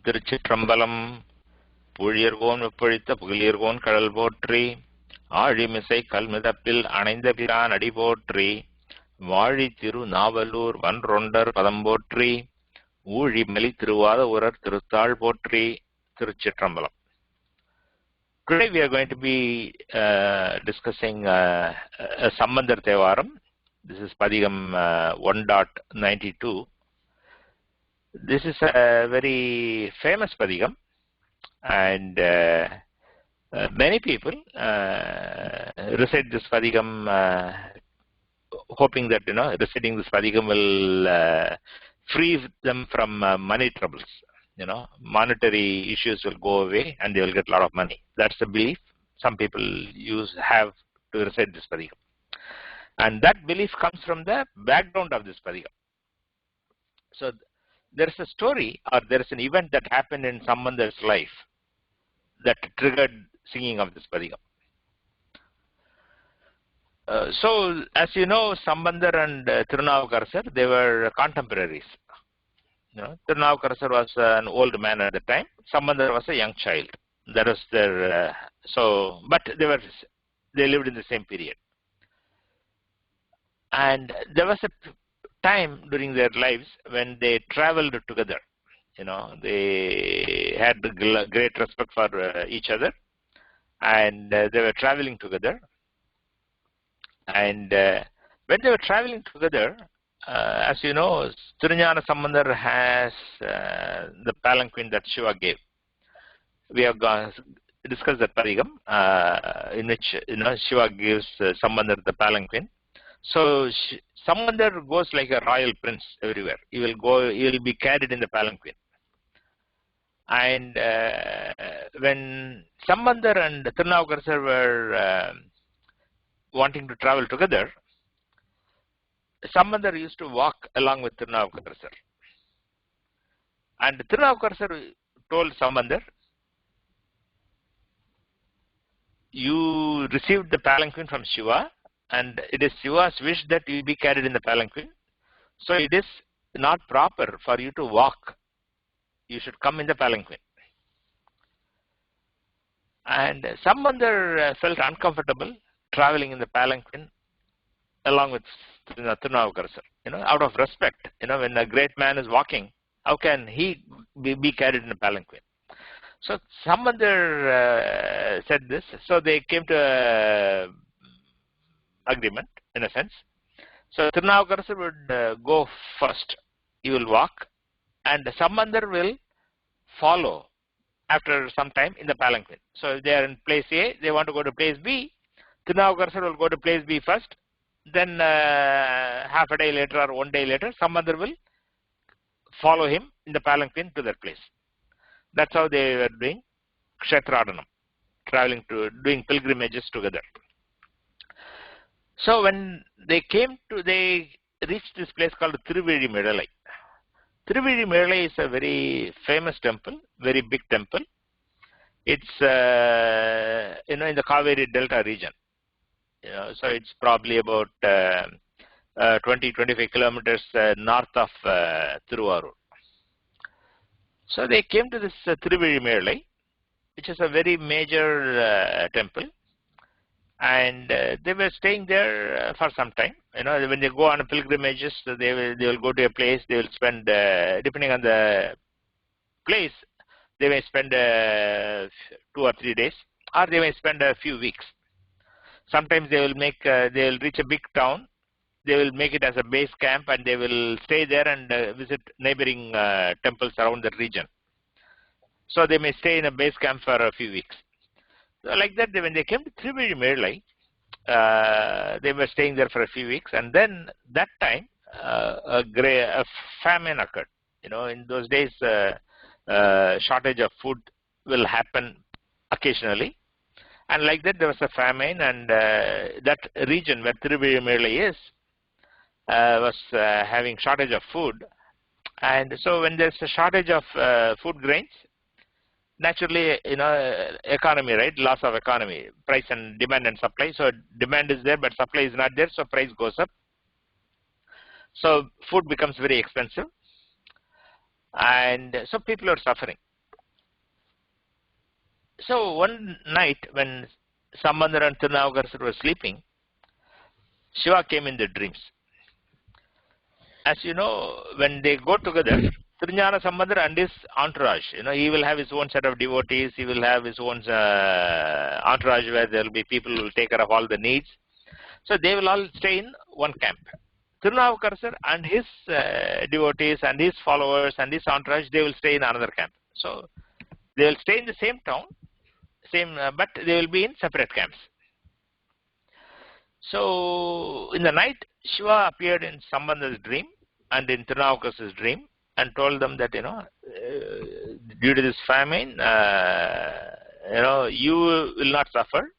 திருச்சிற்றம்பலம். புழியர்கோன் வெப்பொழித்த புகழியர்கோன் கடல் போற்றி, ஆழிமிசை கல்மிதப்பில் அணைந்த பிரான் அடி போற்றி, வாழி திரு நாவலூர் வன்றொண்டர் பதம் போற்றி, ஊழிமலி திருவாத ஊரர் திருத்தாள் போற்றி. திருச்சிற்றம்பலம். Today we are going to be discussing Sambandar Thevaram. This is Padhigam 1.92. This is a very famous Padhigam, and many people recite this Padhigam hoping that reciting this Padhigam will free them from money troubles. Monetary issues will go away and they will get a lot of money. That's the belief some people have to recite this Padhigam. And that belief comes from the background of this Padhigam. So there is a story, or there is an event that happened in Sambandar's life that triggered singing of this Padhigam. So as you know, Sambandar and Tirunavukkarasar, they were contemporaries. Tirunavukkarasar was an old man at the time. Sambandar was a young child. That was their but they lived in the same period. And there was a time during their lives when they traveled together. They had great respect for each other, and they were traveling together. And when they were traveling together, as you know, Thiruñāna Sambandar has the palanquin that Shiva gave. We have discussed that Padhigam, in which Shiva gives Sambandar the palanquin. So Sambandar goes like a royal prince everywhere. He will be carried in the palanquin. And when Sambandar and Tirunavukkarasar were wanting to travel together, Sambandar used to walk along with Tirunavukkarasar. And Tirunavukkarasar told Sambandar, you received the palanquin from Shiva, and it is Shiva's wish that you be carried in the palanquin. So it is not proper for you to walk. You should come in the palanquin. And Sambandar felt uncomfortable traveling in the palanquin along with Tirunavukkarasar. Out of respect. When a great man is walking, how can he be carried in a palanquin? So Sambandar said this. So they came to an agreement, in a sense. So Tirunavukkarasar would go first. He will walk, and Sambandar will follow after some time in the palanquin. So if they are in place A, they want to go to place B, Tirunavukkarasar will go to place B first. Then half a day later or 1 day later, Sambandar will follow him in the palanquin to that place. That's how they were doing Kshetradanam, doing pilgrimages together. So when they reached this place called tiruvīḻimiḻalai. Tiruvīḻimiḻalai is a very famous temple, very big temple. It's in the Kaveri Delta region. So it's probably about 20-25 kilometers north of Tiruvār. So they came to this tiruvīḻimiḻalai, which is a very major temple, and they were staying there for some time. When they go on pilgrimages, they will go to a place. They will spend, depending on the place, they may spend 2 or 3 days, or they may spend a few weeks. Sometimes they will reach a big town. They will make it as a base camp, and they will stay there and visit neighboring temples around the region. So they may stay in a base camp for a few weeks. So like that, when they came to tiruvīḻimiḻalai, they were staying there for a few weeks, and then that time a famine occurred. In those days, shortage of food will happen occasionally. And like that, there was a famine, and that region where tiruvīḻimiḻalai is was having shortage of food. And so when there's a shortage of food grains, naturally, economy, right? Loss of economy, price and demand and supply. So demand is there, but supply is not there, so price goes up. So food becomes very expensive. And so people are suffering. So one night when Sambandar and Tirunavukaraçar were sleeping, Shiva came in their dreams. As you know, when they go together, Tirunjana Sambandar and his entourage, he will have his own set of devotees, he will have his own entourage where there will be people who will take care of all the needs. So they will all stay in one camp. Tirunavukaraçar and his devotees and his followers and his entourage, they will stay in another camp. So they will stay in the same town, but they will be in separate camps. So in the night, Shiva appeared in Sambandar's dream and in Tirunavukaraçar's dream and told them that, due to this famine, you will not suffer,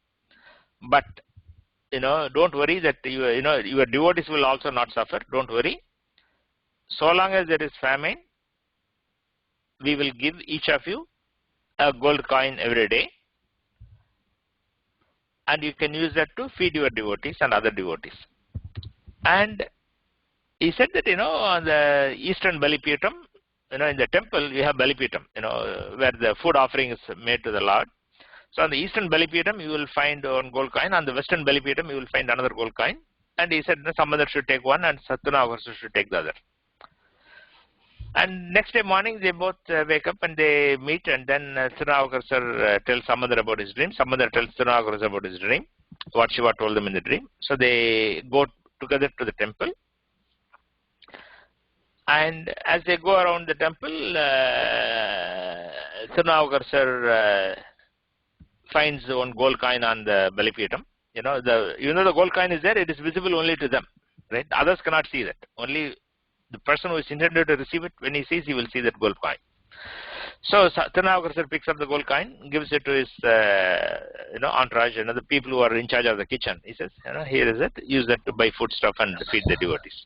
but don't worry that your devotees will also not suffer. Don't worry. So long as there is famine, we will give each of you a gold coin every day, and you can use that to feed your devotees and other devotees. And he said that on the eastern Balipeetham, in the temple we have Balipeetham, where the food offering is made to the Lord. So on the eastern Balipeetham you will find one gold coin, on the western Balipeetham you will find another gold coin. And he said Sambandar should take one and Tirunavukaraçar should take the other. And next day morning they both wake up and they meet, and then Tirunavukaraçar tells Sambandar about his dream. Sambandar tells Tirunavukaraçar about his dream, what Shiva told them in the dream. So they go together to the temple. And as they go around the temple, Tirunavukaraçar finds one gold coin on the Balipeetham. The gold coin is there, it is visible only to them, right? Others cannot see that. Only the person who is intended to receive it, when he sees, he will see that gold coin. So Tirunavukaraçar picks up the gold coin, gives it to his entourage, the people who are in charge of the kitchen. He says, here is it, use that to buy food stuff and feed the devotees.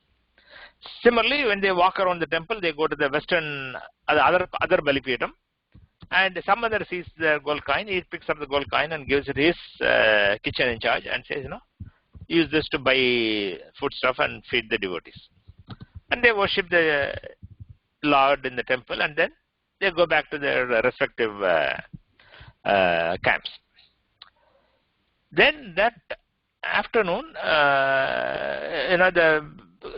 Similarly, when they walk around the temple, they go to the western, other Balipeetham, and Sambandar sees the gold coin. He picks up the gold coin and gives it to his kitchen in charge and says, use this to buy food stuff and feed the devotees. And they worship the Lord in the temple, and then they go back to their respective camps. Then that afternoon, the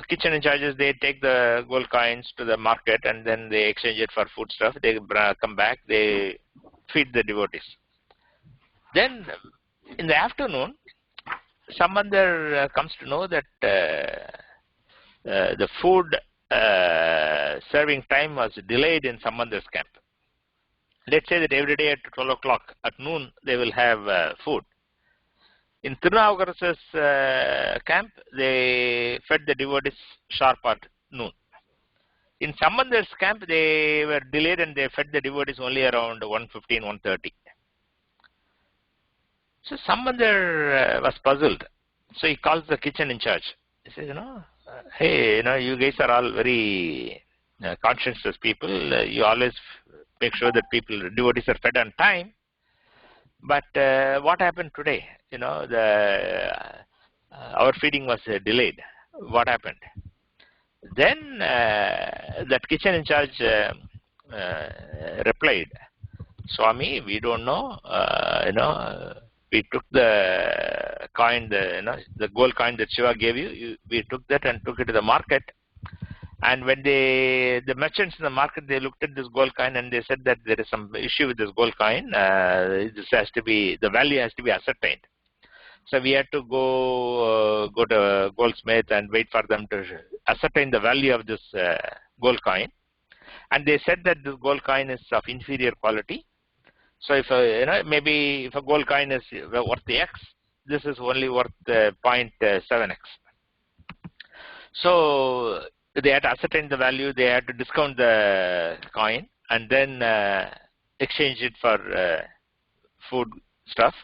kitchen in charges, they take the gold coins to the market and then they exchange it for food stuff. They come back, they feed the devotees. Then in the afternoon, Sambandar comes to know that the food serving time was delayed in Sambandar's camp. Let's say that every day at 12 o'clock at noon they will have food. In Tirunavukaraçar's camp, they fed the devotees sharp at noon. In Sambandar's camp, they were delayed and they fed the devotees only around 1:15, 1:30. So Sambandar was puzzled. So he calls the kitchen in charge. He says, hey, you guys are all very conscientious people. You always make sure that devotees are fed on time. But what happened today? Our feeding was delayed. What happened? Then that kitchen in charge replied, Swami, we don't know. We took the coin, the gold coin that Shiva gave you. We took that and took it to the market. And when the merchants in the market, they looked at this gold coin and they said that there is some issue with this gold coin. The value has to be ascertained. So we had to go to a goldsmith and wait for them to ascertain the value of this gold coin. And they said that this gold coin is of inferior quality. So if maybe if a gold coin is worth X, this is only worth 0.7X. So they had to ascertain the value, they had to discount the coin and then exchange it for food stuff.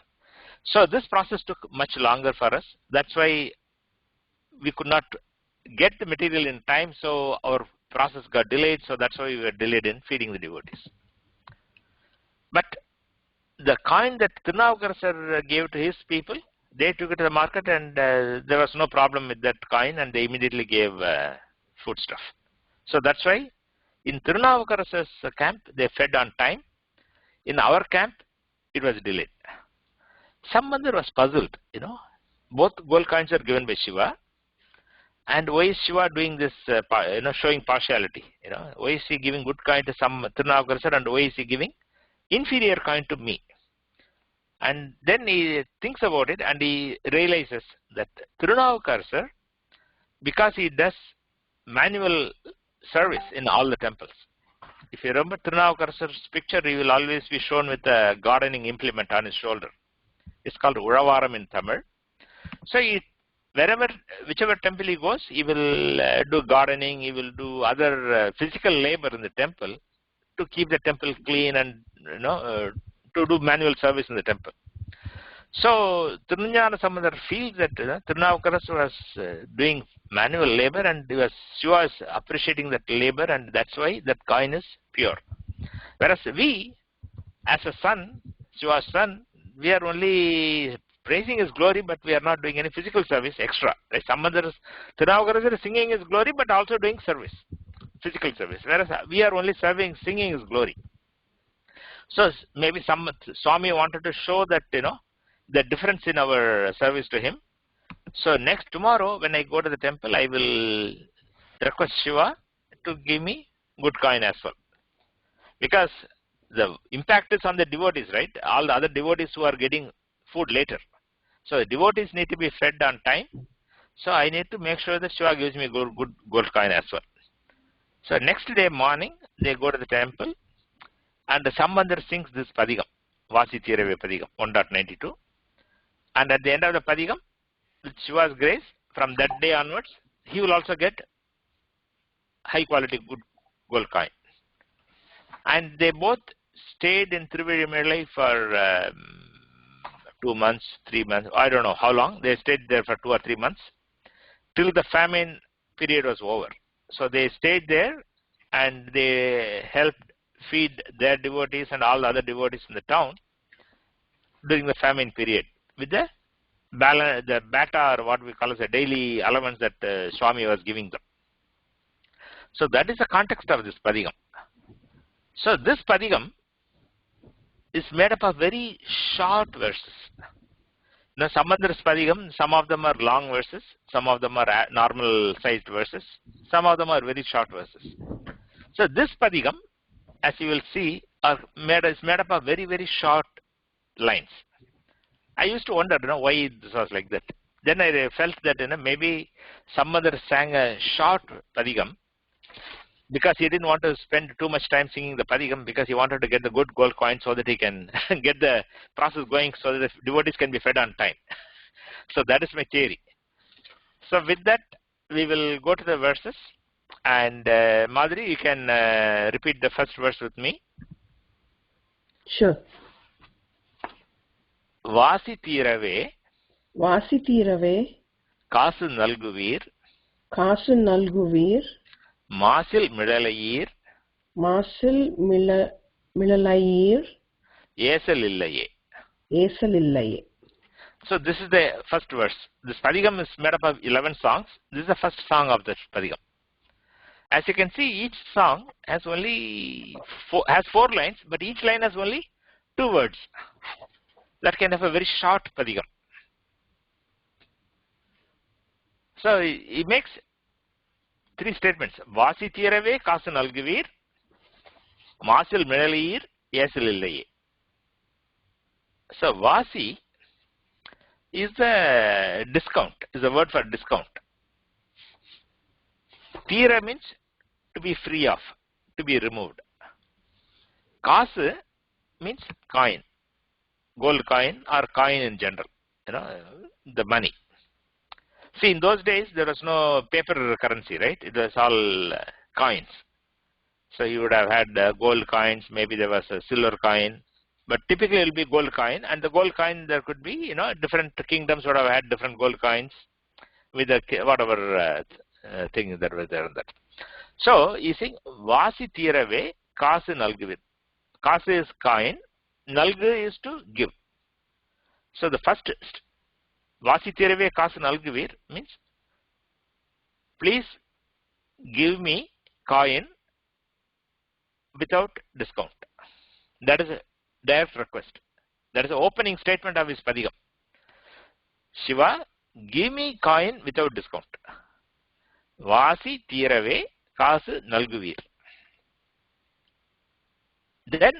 So this process took much longer for us. That's why we could not get the material in time, so our process got delayed, so that's why we were delayed in feeding the devotees. But the coin that Tirunavukaraçar gave to his people, they took it to the market and there was no problem with that coin and they immediately gave food stuff. So that's why in Tirunavukaraçar's camp, they fed on time. In our camp, it was delayed. Sambandar was puzzled, both gold coins are given by Shiva, and why is Shiva doing this, showing partiality? Why is he giving good coin to some Tirunavukarasarar and why is he giving inferior coin to me? And then he thinks about it and he realizes that Tirunavukarasarar, because he does manual service in all the temples. If you remember Tirunavukarasa's picture, he will always be shown with a gardening implement on his shoulder. It's called Uzhavaram in Tamil. So whichever temple he goes, he will do gardening, he will do other physical labor in the temple to keep the temple clean and to do manual service in the temple. So Tirunjana Sambandar feels that Tirunavukarasarar was doing manual labor and Shiva was appreciating that labor, and that's why that coin is pure. Whereas we, as a son, Shiva's son, we are only praising his glory, but we are not doing any physical service extra. Right? Tirunavukarasarar is singing his glory, but also doing service, physical service. Whereas we are only singing his glory. So maybe Swami wanted to show that the difference in our service to him. So tomorrow when I go to the temple, I will request Shiva to give me good coin as well, because the impact is on the devotees, right? All the other devotees who are getting food later. So the devotees need to be fed on time. So I need to make sure that Shiva gives me good gold coin as well. So next day morning, they go to the temple and the Sambandar sings this Padhigam, Vasi tirave Padhigam 1.92. And at the end of the Padhigam, with Shiva's grace, from that day onwards, he will also get high quality good gold coin. And they both stayed in tiruvīḻimiḻalai for 2 months, 3 months, I don't know how long. They stayed there for 2 or 3 months till the famine period was over. So they stayed there and they helped feed their devotees and all the other devotees in the town during the famine period with the bata, or what we call as a daily allowance that Swami was giving them. So that is the context of this Padhigam. So this Padhigam is made up of very short verses. Now Sambandar's Padhigam, some of them are long verses, some of them are normal sized verses, some of them are very short verses. So this Padhigam, as you will see, is made up of very, very short lines. I used to wonder, why this was like that. Then I felt that, maybe Sambandar sang a short Padhigam because he didn't want to spend too much time singing the Padhigam, because he wanted to get the good gold coin so that he can get the process going so that the devotees can be fed on time. So that is my theory. So with that, we will go to the verses. And Madhuri, you can repeat the first verse with me. Sure. Vasi tīravē, kāsu nalguvīr, māsil miڵalaiyīr, miڵalaiyīr, ēsal illaiyē. So this is the first verse. This Padhigam is made up of 11 songs. This is the first song of this Padhigam. As you can see, each song has only 4 lines, but each line has only 2 words. That kind of a very short Padhigam. So he makes 3 statements. Vasi tīravē, kāsu nalguvīr, māsil miڵalaiyīr, ēsal illaiyē. So Vasi is the discount, is a word for discount. Tira means to be free of, to be removed. Kāsu means coin, gold coin or coin in general, the money. See, in those days there was no paper currency, right? It was all coins. So you would have had gold coins, maybe there was a silver coin, but typically it will be gold coin. And the gold coin, there could be, different kingdoms would have had different gold coins with whatever thing that was there on that. So you see, Vasi tīravē, kāsu nalguvīr. Kāsu is coin, nalgu is to give. So the first Vasi tīravē, kāsu nalguvīr means, please give me coin without discount. That is a direct request. That is the opening statement of his Padhigam. Shiva, give me coin without discount. Vasi, tīravē, kāsu, nalguvīr. Then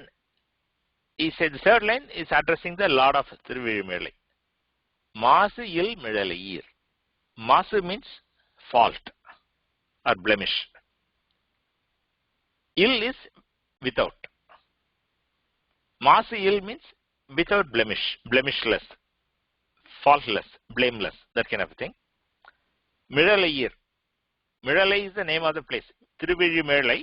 he said the third line is addressing the Lord of tiruvīḻimiḻalai. Māsil miڵalaiyīr. Māsil means fault or blemish. Ill is without. Māsil means without blemish, blemishless, faultless, blameless, that kind of a thing. Miڵalaiyīr. Miڵalai is the name of the place. Tiruvīḻimiḻalai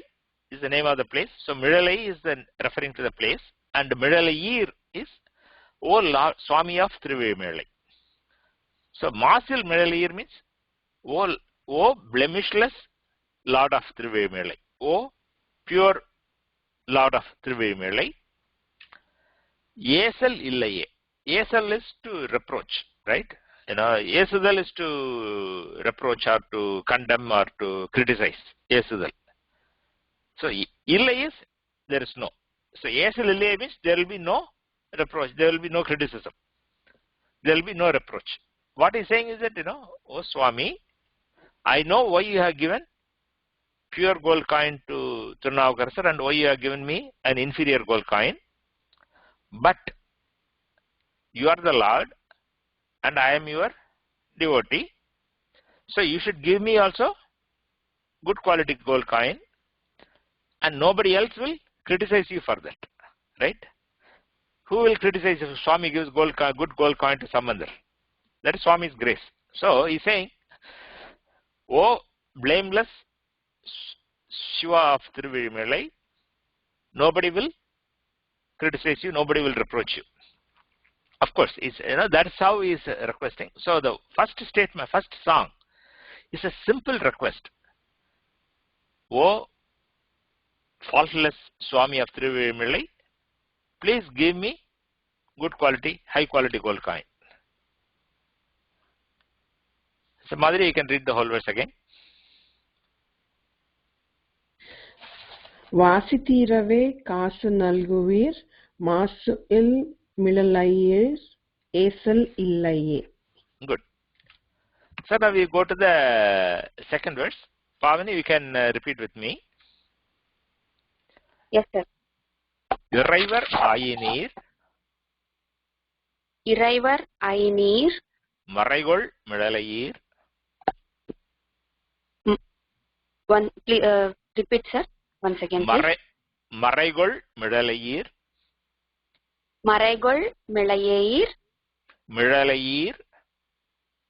is the name of the place. So Miڵalai is referring to the place, and miڵalaiyīr is O Lord, Swami of tiruvīḻimiḻalai. So māsil miڵalaiyīr means O blemishless Lord of tiruvīḻimiḻalai. O pure Lord of tiruvīḻimiḻalai. ēsal illaiyē. ēsal is to reproach, right? ēsal is to reproach or to condemn or to criticize. ēsal. So illaiyē is there is no. So ēsal illaiyē means there will be no reproach, there will be no criticism, there will be no reproach. What he's saying is that, O Swami, I know why you have given pure gold coin to Tirunavukkarasar and why you have given me an inferior gold coin. But you are the Lord and I am your devotee. So you should give me also good quality gold coin and nobody else will criticize you for that. Right? Who will criticize if Swami gives good gold coin to Sambandar? That is Swami's grace. So he's saying, O blameless Shiva of tiruvīḻimiḻalai, nobody will criticize you, nobody will reproach you. Of course, it's, that's how he is requesting. So the first statement, first song is a simple request. O faultless Swami of tiruvīḻimiḻalai, please give me good quality, high quality gold coin. So Madhuri, you can read the whole verse again. Vasi tīravē, kāsu nalguvīr, māsil miڵalaiyīr, ēsal illaiyē. Good. So now we go to the second verse. Pavani, you can repeat with me. Yes, sir. iṟaivar, āyinīr. iṟaivar, āyinīr. maṟaigoḻ, miڵalaiyīr. Please, repeat, sir. Once again, please. maṟaigoḻ, miڵalaiyīr. maṟaigoḻ, miڵalaiyīr. miڵalaiyīr.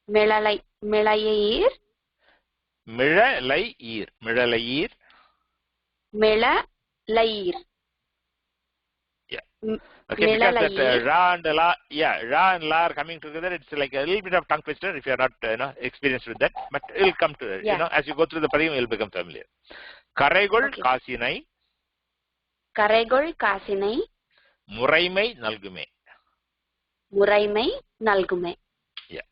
miڵalaiyīr. miڵalaiyīr. miڵalaiyīr. miڵalaiyīr. Yeah. Okay, because that miڵalaiyīr. Ra and La, Ra and La are coming together. It's like a little bit of tongue twister if you are not experienced with that. But it will come to as you go through the Padhigam, you will become familiar. Kaṛaigoḻ, Okay. kāsinai. kaṛaigoḻ, kāsinai. muṛaimai, nalgumē. muṛaimai, nalgumē. Yeah.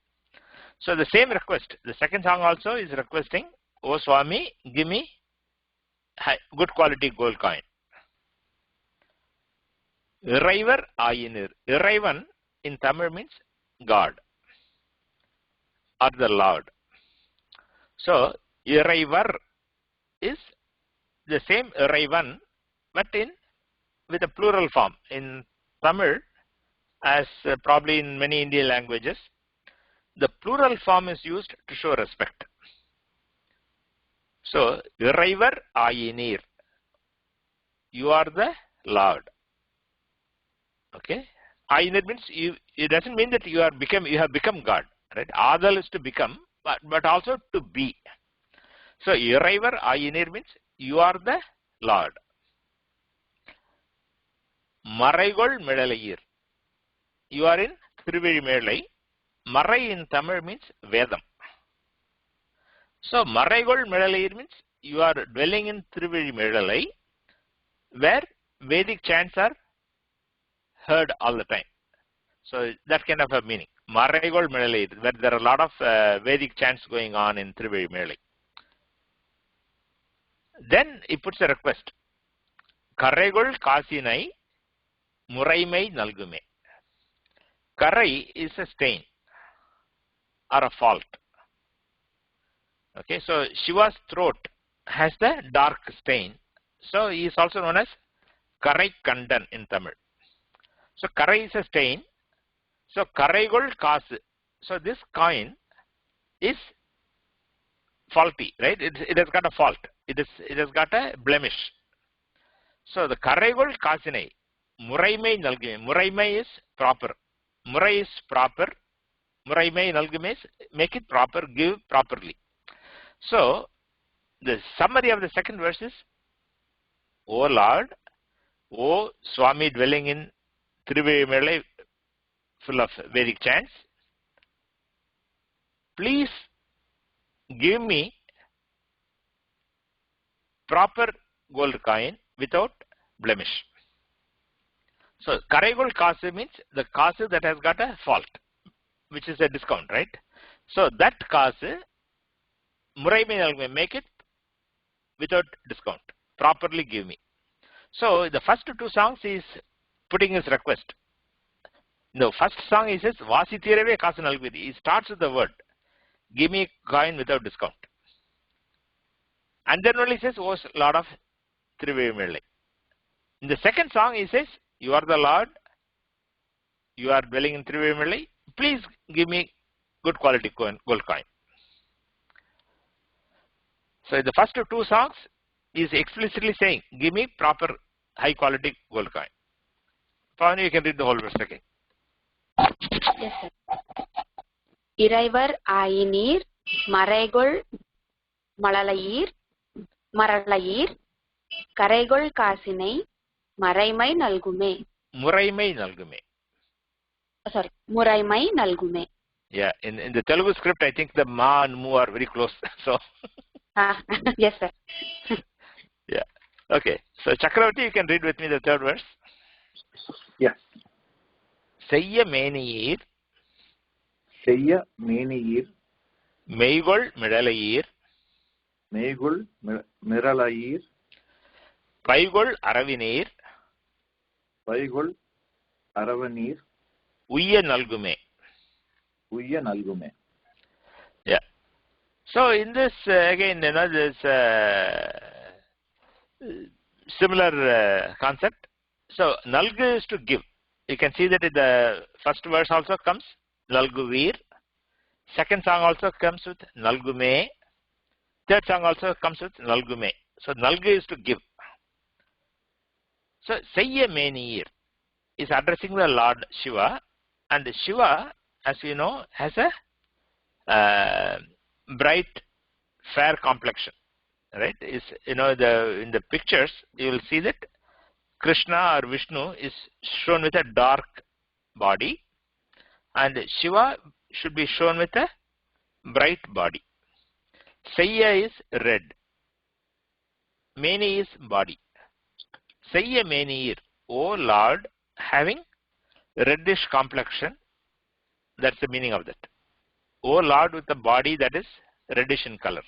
So the same request. The second song also is requesting, O Swami, give me good quality gold coin. iṟaivar, āyinīr. Iṛaivan in Tamil means God or the Lord. So iṛaivar is the same iṛaivan but with a plural form. In Tamil, as probably in many Indian languages, the plural form is used to show respect. So iṛaivar, āyinīr. You are the Lord. Okay, āyinīr means it doesn't mean that you have become God, right? Ādal is to become, but also to be. So iṛaivar, āyinīr means you are the Lord. maṛaigoḻ, miڵalaiyīr. You are in tiruvīḻimiḻalai. Marai in Tamil means Vedam. So maṛaigoḻ, miڵalaiyīr means you are dwelling in tiruvīḻimiḻalai, where Vedic chants are heard all the time. So that kind of a meaning. maṛaigoḻ, miڵalaiyīr, where there are a lot of Vedic chants going on in tiruvīḻimiḻalai. Then he puts a request. kaṛaigoḻ, kāsinai, muṛaimai, nalgumē. karai is a stain or a fault. Okay, so Shiva's throat has the dark stain. So he is also known as Karai Kandan in Tamil. So Karai is a stain. So kaṟaigoḻ kāsu. So this coin is faulty, right? It has got a fault. It has got a blemish. So the kaṟaigoḻ kāsinai, muṛaimai nalgumē. Muṛaimai is proper. Murai is proper. Muṛaimai nalgumē is make it proper, give properly. So the summary of the second verse is, O Lord, O Swami dwelling in tiruvīḻimiḻalai, full of Vedic chants, please give me proper gold coin without blemish. So kaṟaigoḻ kāsu means the kāsu that has got a fault, which is a discount, right? So that kāsu, muṛaimai nalgumē, make it without discount, properly give me. So the first two songs is putting his request. No, first song he says Vasi tīravē kāsu nalguvīr. He starts with the word, give me a coin without discount. And then only says, O Lord of tiruvīḻimiḻalai. In the second song he says, you are the Lord, you are dwelling in tiruvīḻimiḻalai, please give me good quality gold coin. So in the first two songs he is explicitly saying, give me proper high quality gold coin. Pavani, you can read the whole verse again. Yes, sir. iṟaivar āyinīr, maṟaigoḻ, miڵalaiyīr, kaṟaigoḻ kāsinai, muṛaimai nalgumē. Muṛaimai nalgumē. Sorry, muṛaimai nalgumē. Yeah, in the Telugu script, I think the ma and mu are very close. So. Yes, sir. Yeah. Okay. So Chakravarti, you can read with me the third verse. Yeah. Seyya mēniyīr. Seyya mēniyīr. meygoḻ miڵalaiyīr. meygoḻ miṛalayīr. paigoḻ aravinīr. paigoļ aravinīr. uyya nalgumē. uyya nalgumē. Yeah. So in this again, there's similar concept. So nalgu is to give. You can see that in the first verse also comes nalguvīr. Second song also comes with nalgumē. Third song also comes with nalgumē. So nalgu is to give. So seyya mēniyīr is addressing the Lord Shiva, and Shiva, as we know, has a bright, fair complexion. Right? Is in the pictures you will see that Krishna or Vishnu is shown with a dark body, and Shiva should be shown with a bright body. Seyya is red. Meni is body. Seyya mēniyīr, O Lord, having reddish complexion. That's the meaning of that. O Lord with a body that is reddish in color.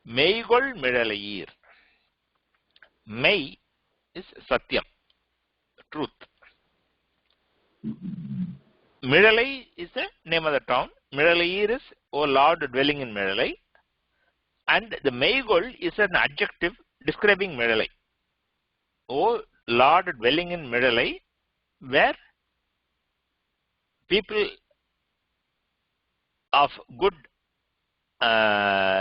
meygoḻ miڵalaiyīr. May is Satyam, truth. Miļalai is the name of the town. Miļalaiyīr is, O Lord dwelling in Miļalai. And the meygoḻ is an adjective describing Miļalai. O Lord dwelling in Miļalai, where people of good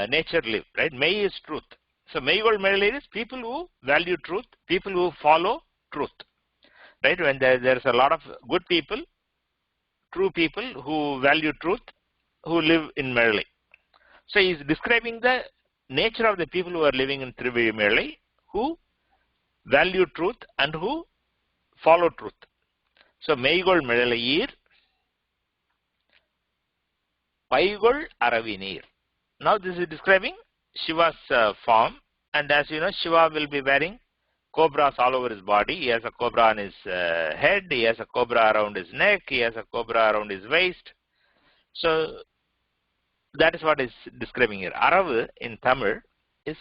nature live, right? May is truth. So meygoḻ miļalaiyīr is people who value truth, people who follow truth, right? When there's a lot of good people, true people who value truth, who live in Miļalai. So he is describing the nature of the people who are living in tiruvīḻimiḻalai, who value truth and who follow truth. So meygoḻ miļalaiyīr, paigoļ aravinīr. Now this is describing Shiva's form, and as you know, Shiva will be wearing cobras all over his body. He has a cobra on his head, he has a cobra around his neck, he has a cobra around his waist. So that is what is describing here. Aravu in Tamil is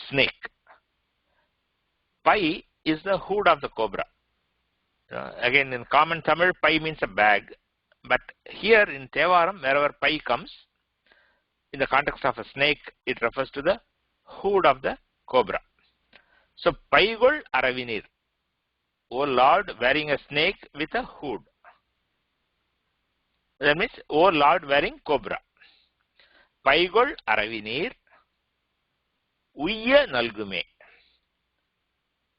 snake. Pai is the hood of the cobra, Again, in common Tamil, pai means a bag. But here in Thevaram, wherever pai comes, in the context of a snake, it refers to the hood of the cobra. So, paigoḻ aravinīr. O Lord, wearing a snake with a hood. That means, O Lord, wearing cobra. Paigoḻ aravinīr. Uyya nalgumē.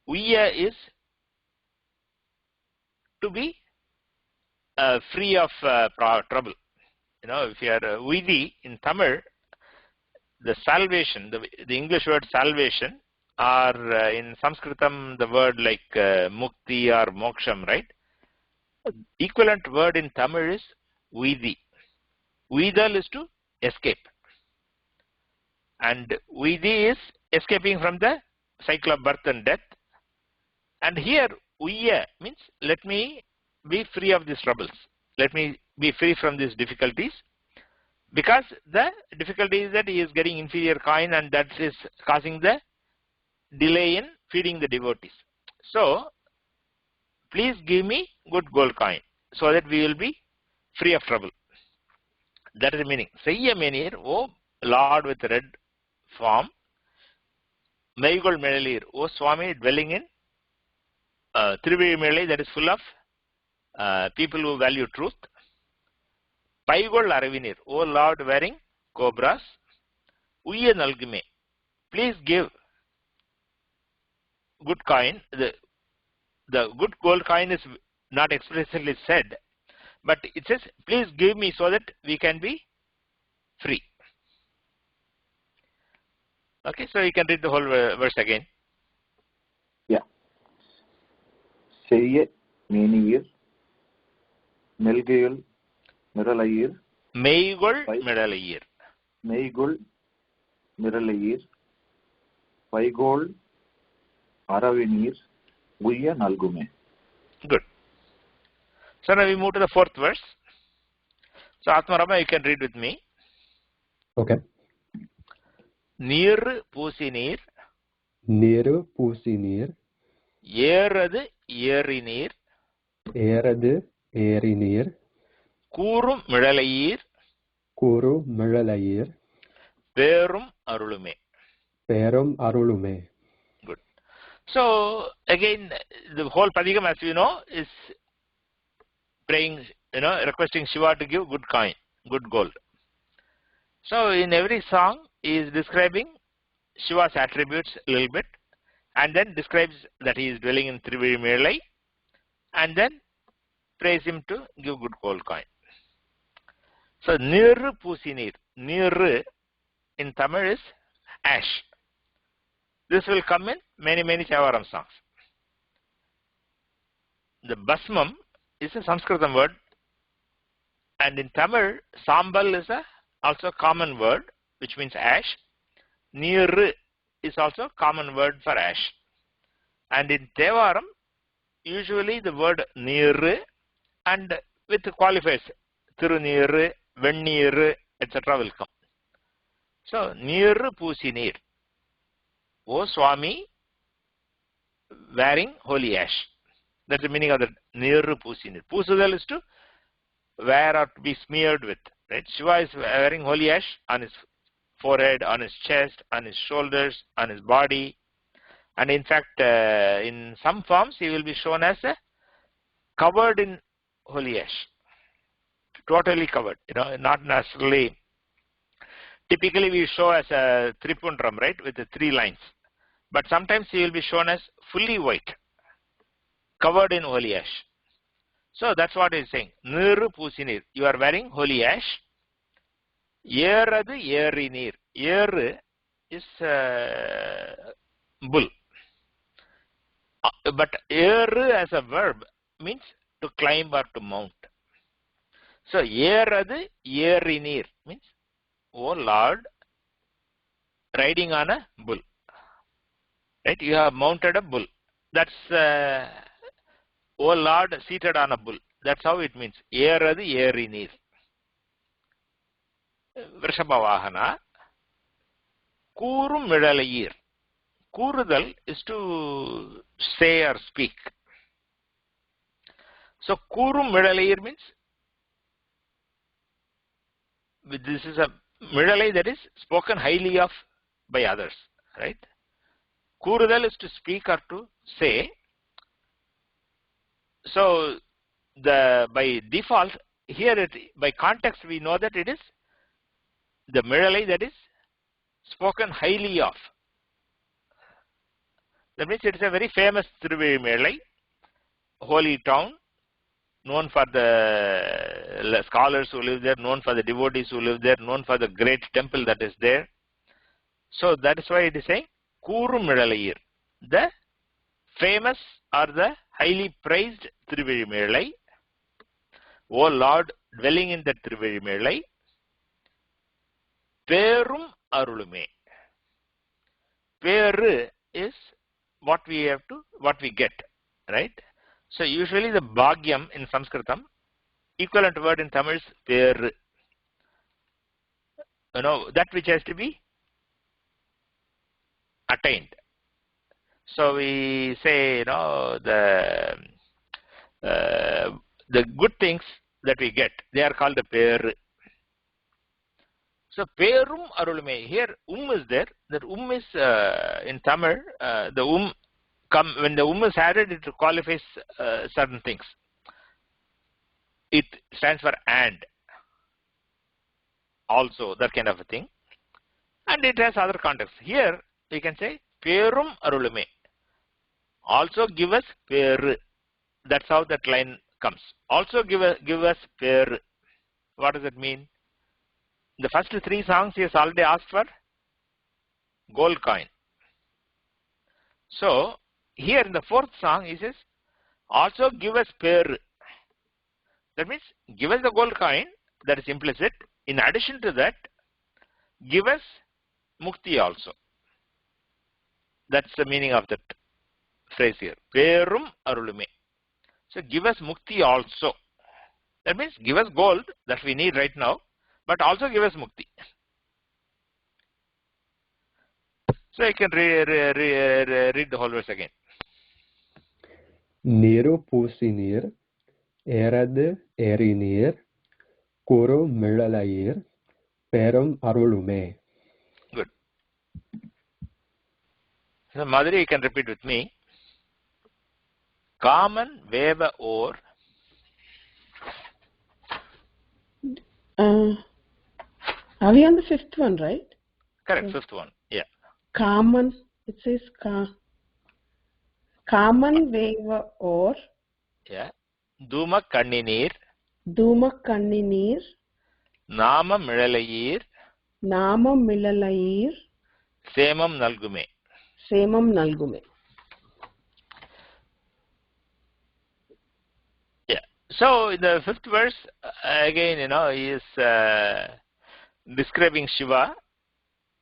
Uyya is to be free of trouble. If you are Uidi in Tamil, the salvation, the English word salvation, or in Sanskritam the word like mukti or moksham, right? Equivalent word in Tamil is Uidi. Uidal is to escape. And Uidi is escaping from the cycle of birth and death. And here, Uyya means, let me be free of these troubles. Let me be free from these difficulties. Because the difficulty is that he is getting inferior coin and that is causing the delay in feeding the devotees. So, please give me good gold coin so that we will be free of trouble. That is the meaning. Seyya mēniyīr, O Lord with red form. meygoḻ miļalaiyīr, O Swami dwelling in tiruvīḻimiḻalai, that is full of people who value truth. Paigoḻ aravinīr, O Lord wearing cobras. Uyya nalgumē, please give good coin. The good gold coin is not explicitly said, but it says, please give me so that we can be free. Okay, so you can read the whole verse again. Yeah. Seyya mēniyīr, meygoḻ miļalaiyīr, meygoḻ miļalaiyīr, meygoḻ miļalaiyīr, paigoḻ aravinīr, uyya nalgumē. Good. So now we move to the fourth verse. So Atmarama, you can read with me. Okay. Nīr pūsinīr, Niru pusinir, ēradu ērinīr, eradu erinir, கூறும் மிழலையீர், kuru miļalaiyīr, பேரும் அருளுமே. perum arulume. Good. So again, the whole Padhigam, as you know, is praying, requesting Shiva to give good coin, good gold. So in every song, he is describing Shiva's attributes a little bit, and then describes that he is dwelling in tiruvīḻimiḻalai, and then praise him to give good gold coin. So nīr pūsinīr, nīr in Tamil is ash. This will come in many Thevaram songs. The basmam is a Sanskritam word, and in Tamil, sambal is also a common word, which means ash. Nīr is also a common word for ash. And in Thevaram, usually the word nīr and with qualifiers, tirunīr, vennīr, etc. will come. So, nīr pūsinīr, O Swami wearing holy ash. That's the meaning of the nīr pūsinīr. Pūsudal is to wear or to be smeared with. Right? Shiva is wearing holy ash on his forehead, on his chest, on his shoulders, on his body. And in fact, in some forms, he will be shown as covered in holy ash. Totally covered, not necessarily. Typically, we show as a tripundram, right, with the 3 lines. But sometimes he will be shown as fully white, covered in holy ash. So that's what he is saying. Nīr pūsinīr, you are wearing holy ash. Ēradu ērinīr. Ēr is bull. But ēr as a verb means to climb or to mount. So ēradu ērinīr means, O Lord, riding on a bull. Right? You have mounted a bull. That's O Lord seated on a bull. That's how it means. Ēradu ērinīr. Vrishabhavahana. Kūrum miļalaiyīr. Kūrudal is to say or speak. So Kūrum miڵalaiyīr means this is a miڵalai that is spoken highly of by others, right? Kūruḍal is to speak or to say. So by default here by context we know that it is the miڵalai that is spoken highly of. That means it is a very famous tiruvīḻimiḻalai, holy town, known for the scholars who live there, known for the devotees who live there, known for the great temple that is there. So that is why it is saying Kūrum miڵalaiyīr, the famous or the highly praised tiruvīḻimiḻalai. O Lord, dwelling in the tiruvīḻimiḻalai, Perum arulume. Peru is what we get, right? So usually the bhagyam in Sanskritam, equivalent word in Tamil is peru. You know, that which has to be attained. So we say, you know, the good things that we get, they are called the peru. So perum arulume, here is there. That is in Tamil, the when the is added, it qualifies certain things. It stands for and, also, that kind of a thing. And it has other contexts. Here we can say perum arulume. Also give us peru. That's how that line comes. Also give us peru. What does it mean? The first three songs he has already asked for gold coin. So here in the fourth song he says, also give us peru. That means give us the gold coin, that is implicit. In addition to that, give us mukti also. That's the meaning of that phrase here. Perum arulume. So give us mukti also. That means give us gold that we need right now, but also give us mukti. So you can read the whole verse again. Niru-pūsinīr, ēradu ērinīr, kūru miڵalaiyīr, perum arulume. Good. So Madhuri, you can repeat with me. Common vēva-ōr. Are we on the fifth one, right? Correct, fifth one. Yeah. Common, it says common vēva-ōr. Yeah. Duma kāninīr. Duma kāninīr. Nama miڵalaiyīr. Nama miڵalaiyīr. Semam nalgumē. Semam nalgumē. Yeah. So in the fifth verse, again, you know, he is describing Shiva,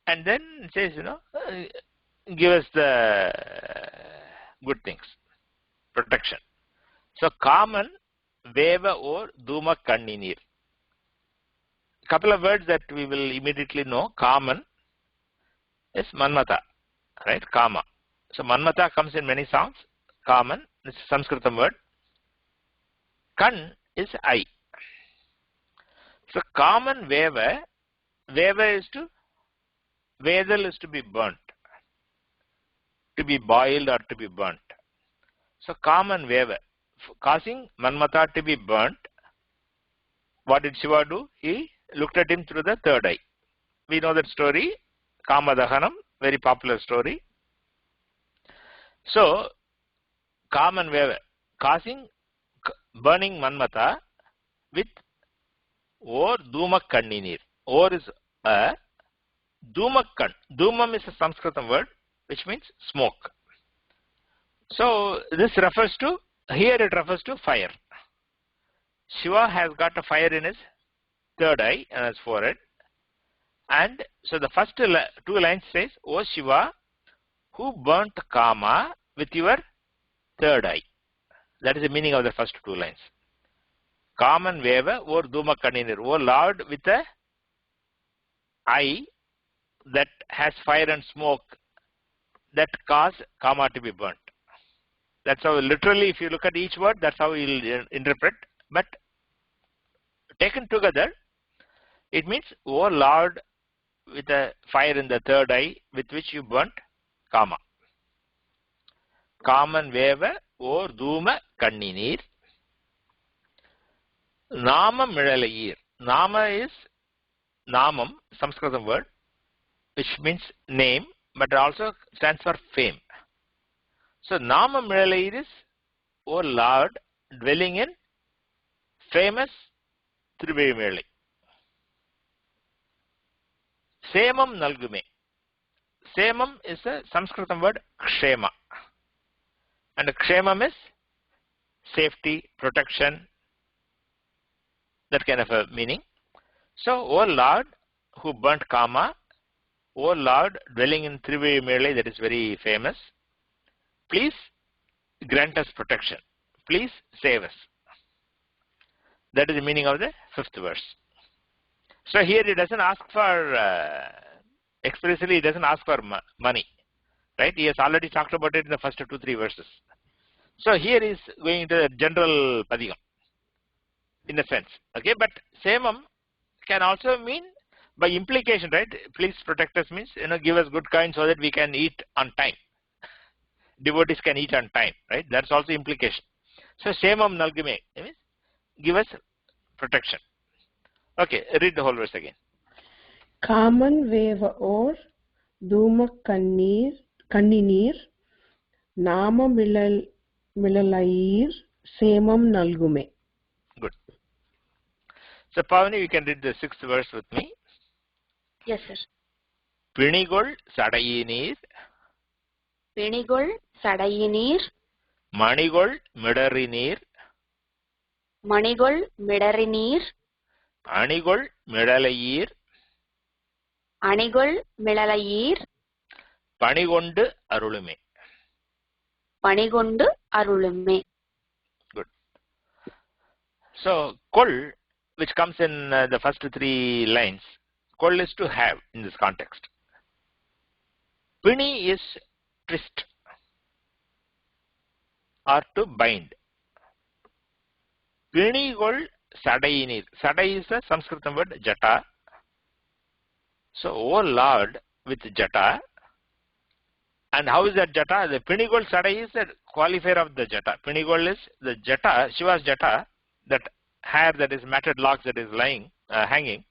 and then says, you know, give us the good things, protection. So common vēva-ōr duma kāninīr. Couple of words that we will immediately know. Common is manmata, right? Kama. So manmata comes in many songs. Common, this is Sanskritam word. Kan is eye. So common vēva is to, vedal is to be burnt, to be boiled or to be burnt. So common vēva, causing manmata to be burnt. What did Shiva do? He looked at him through the third eye. We know that story, Kama Dahanam, very popular story. So, common vēva, causing burning manmata with or duma kāninīr. Or is a dumakkan. Dumam is a Sanskritam word which means smoke. So, this refers to, here it refers to fire. Shiva has got a fire in his third eye and his forehead. And so the first two lines says, O Shiva, who burnt Kama with your third eye. That is the meaning of the first two lines. Common vēva or duma kāninīr. O Lord, with a eye that has fire and smoke that cause Kama to be burnt. That's how literally, if you look at each word, that's how you'll interpret. But taken together, it means, O Lord, with a fire in the third eye, with which you burnt kama. Kaman vēva-ōr dhūma kannīnīr. Nama miڵalaiyīr. Nama is namam, Sanskrit word, which means name, but also stands for fame. So nama miڵalaiyīr is, O Lord, dwelling in famous tiruvīḻimiḻalai. Semam nalgumē. Semam is a Sanskrit word kshema. And kshemam is safety, protection, that kind of a meaning. So, O Lord, who burnt kama, O Lord, dwelling in tiruvīḻimiḻalai, that is very famous, please grant us protection. Please save us. That is the meaning of the 5th verse. So here it doesn't ask for, explicitly it doesn't ask for money. Right? He has already talked about it in the first 2-3 verses. So here is going into the general Padhigam, in a sense. Okay, but semam can also mean by implication, right? Please protect us means, give us good kind so that we can eat on time. Devotees can eat on time, right? That's also implication. So semam nalgumē means give us protection. Okay, read the whole verse again. Kaman vēva-ōr dhūma kannīnīr nama miڵalaiyīr semam nalgumē. Good. So Pavani, you can read the 6th verse with me. Yes, sir. Paigoḻ āyinīr. Paigoḻ āyinīr. Maņaigoḻ miḍarinīr. Maņaigoḻ miḍarinīr. Āyinīr miڵalaiyīr. Āyinīr miڵalaiyīr. Panigondu arulume. Panigondu arulume. Good. So, koḻ, which comes in the first 3 lines, koḻ is to have in this context. Pini is twist or to bind. Paigoḻ āyinīr. Sadai is a Sanskrit word jata. So, O Lord, with jata. And how is that jata? The paigoḻ sadai is the qualifier of the jata. Paigoḻ is the jata, Shiva's jata, that hair that is matted locks that is hanging.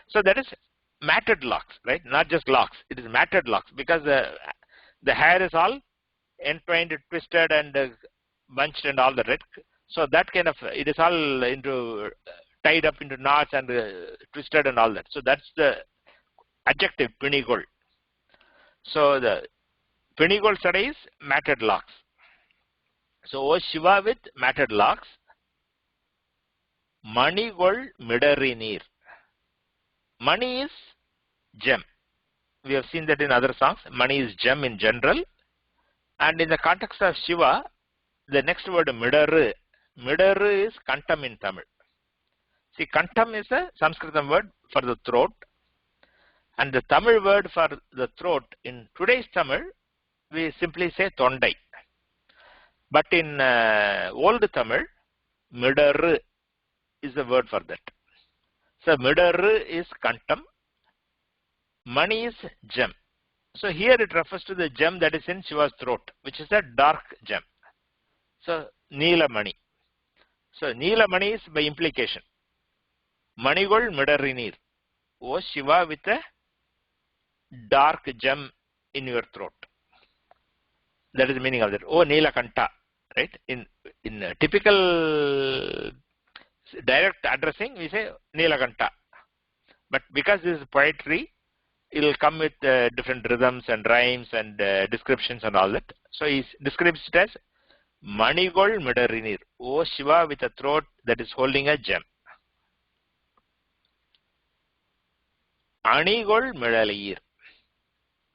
So that is matted locks, right? Not just locks. It is matted locks because the hair is all entwined, twisted, and bunched and all that, right? So that kind of, it is all tied up into knots and twisted and all that. So that's the adjective paigoḻ. So the paigoḻ sadai is matted locks. So O Shiva with matted locks. Maņaigoḻ miḍarinīr. Mani is gem. We have seen that in other songs. Mani is gem in general. And in the context of Shiva, the next word miḍaru. Miḍaru is kantam in Tamil. See, kantam is a Sanskrit word for the throat. And the Tamil word for the throat in today's Tamil, we simply say thondai. But in old Tamil, miḍaru is the word for that. So miḍaru is kantam, mani is gem. So here it refers to the gem that is in Shiva's throat, which is a dark gem. So Neela Mani. So Neela Mani is by implication. Maņaigoḻ miḍarinīr. O Shiva with a dark gem in your throat. That is the meaning of that. O Neelakanta, right? In typical direct addressing, we say Neelakanta. But because this is poetry, it will come with different rhythms and rhymes and descriptions and all that. So he describes it as Maņaigoḻ miḍarinīr. O Shiva with a throat that is holding a gem. Āyinīr miڵalaiyīr.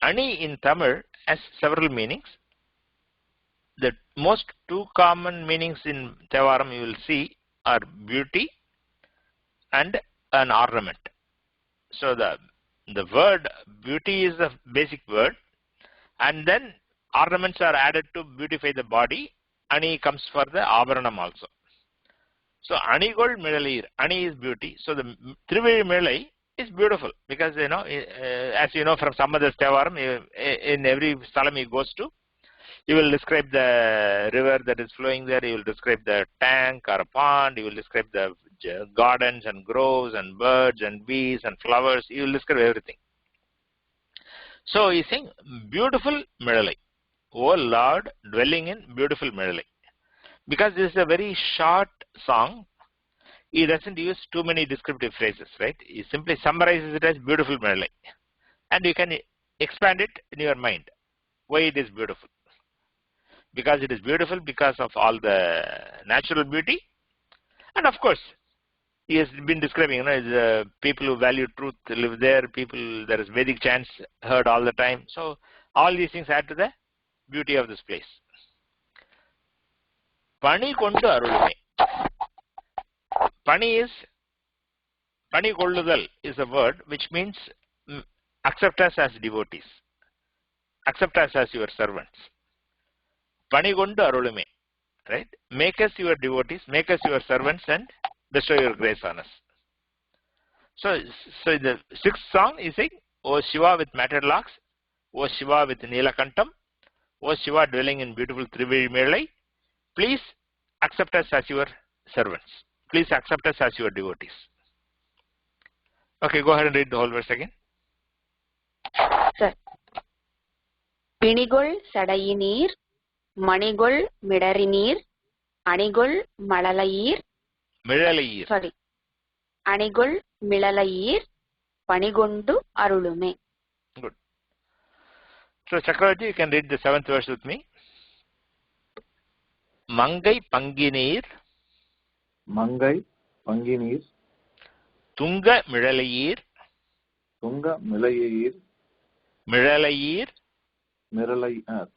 Ani in Tamil has several meanings. The most 2 common meanings in Thevaram you will see are beauty and an ornament. So the word beauty is the basic word, and then ornaments are added to beautify the body, Ani comes for the Abaranam also. So Anigoḻ miļalaiyīr, Ani is beauty. So the tiruvīḻimiḻalai is beautiful because as you know from Sambandar Thevaram, in every stalam he goes to, he will describe the river that is flowing there, he will describe the tank or a pond, he will describe the gardens and groves and birds and bees and flowers, he will describe everything. So he is saying, beautiful miļalai, O Lord dwelling in beautiful miļalai. Because this is a very short song, he doesn't use too many descriptive phrases, right? He simply summarizes it as beautiful miļalai. And you can expand it in your mind, why it is beautiful. Because it is beautiful because of all the natural beauty. And of course, he has been describing, people who value truth live there, people, there is Vedic chants heard all the time. So all these things add to the beauty of this place. Pani kondu arulume. Pani kolludal is a word which means accept us as devotees. Accept us as your servants. Pani kondu arulume. Right? Make us your devotees, make us your servants and bestow your grace on us. So the sixth song is saying, O Shiva with matted locks, O Shiva with Neelakantam, O Shiva dwelling in beautiful tiruvīḻimiḻalai, please accept us as your servants. Please accept us as your devotees. Okay, go ahead and read the whole verse again. Sir. Pinigoḻ sadaiyinīr, maڻaigoḻ miḍarinīr, anigoḻ miڵalaiyīr. Miļalaiyīr. Sorry. Anigoḻ miļalaiyīr, panigondu arulume. Good. So Chakravarti, you can read the 7th verse with me. Mangai panginīr. Mangai panginīr. Tunga miļalaiyīr. Tunga miļalaiyīr. Miļalaiyīr.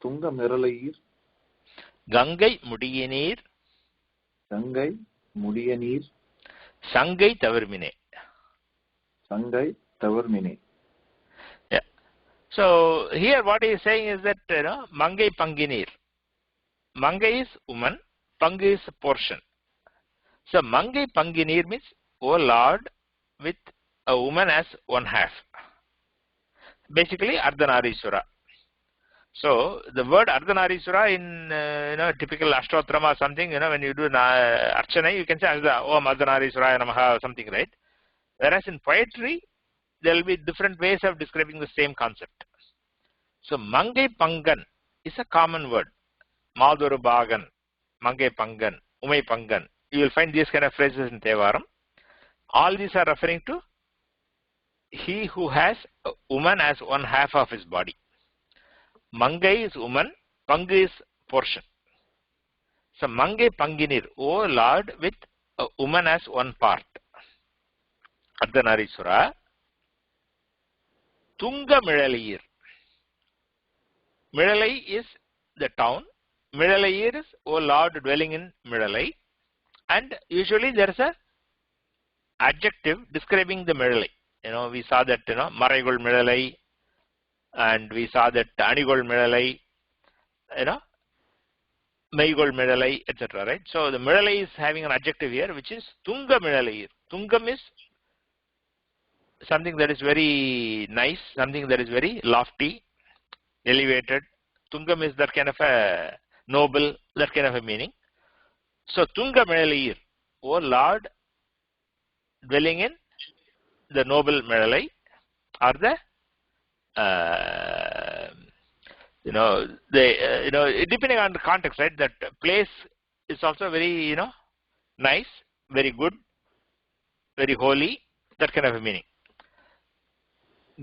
Tunga miļalaiyīr. Gangai mudiyinīr. Gangai mudiyinīr. Sangai tavarmine. Sangai tavarmine. Yeah. So here what he is saying is that Mangai panginīr. Mangai is woman, Pangu is portion. So Mangai panginīr means, O Lord, with a woman as one half. Basically Ardhanarīsvara. So the word Ardhanarīsvara in typical Ashtotrama or something, when you do Archana, you can say Om Ardhanarīsvaraya Namaha or something, right? Whereas in poetry, there will be different ways of describing the same concept. So Mangai Pangan is a common word. Madhuru Bhagan, Mangai Pangan, Umai Pangan. You will find these kind of phrases in Thevaram. All these are referring to he who has a woman as one half of his body. Mangai is woman, Pangu is portion. So Mangai Panginīr, O Lord with a woman as one part. Ardhanarīsvara. Tunga miļalaiyīr. Miļalai is the town. Miļalaiyīr is O Lord dwelling in Miļalai. And usually there is a adjective describing the miļalai. We saw that maṟaigoḻ miļalai, and we saw that anigoḻ miļalai, meygoḻ miļalai, etc. Right? So the miļalai is having an adjective here, which is tunga miļalaiyīr. Tungam is something that is very nice, something that is very lofty, elevated. Tungam is that kind of a noble, that kind of a meaning. So tunga miļalaiyīr, O Lord dwelling in the noble miļalai, or the depending on the context, right? That place is also very nice, very good, very holy, that kind of a meaning.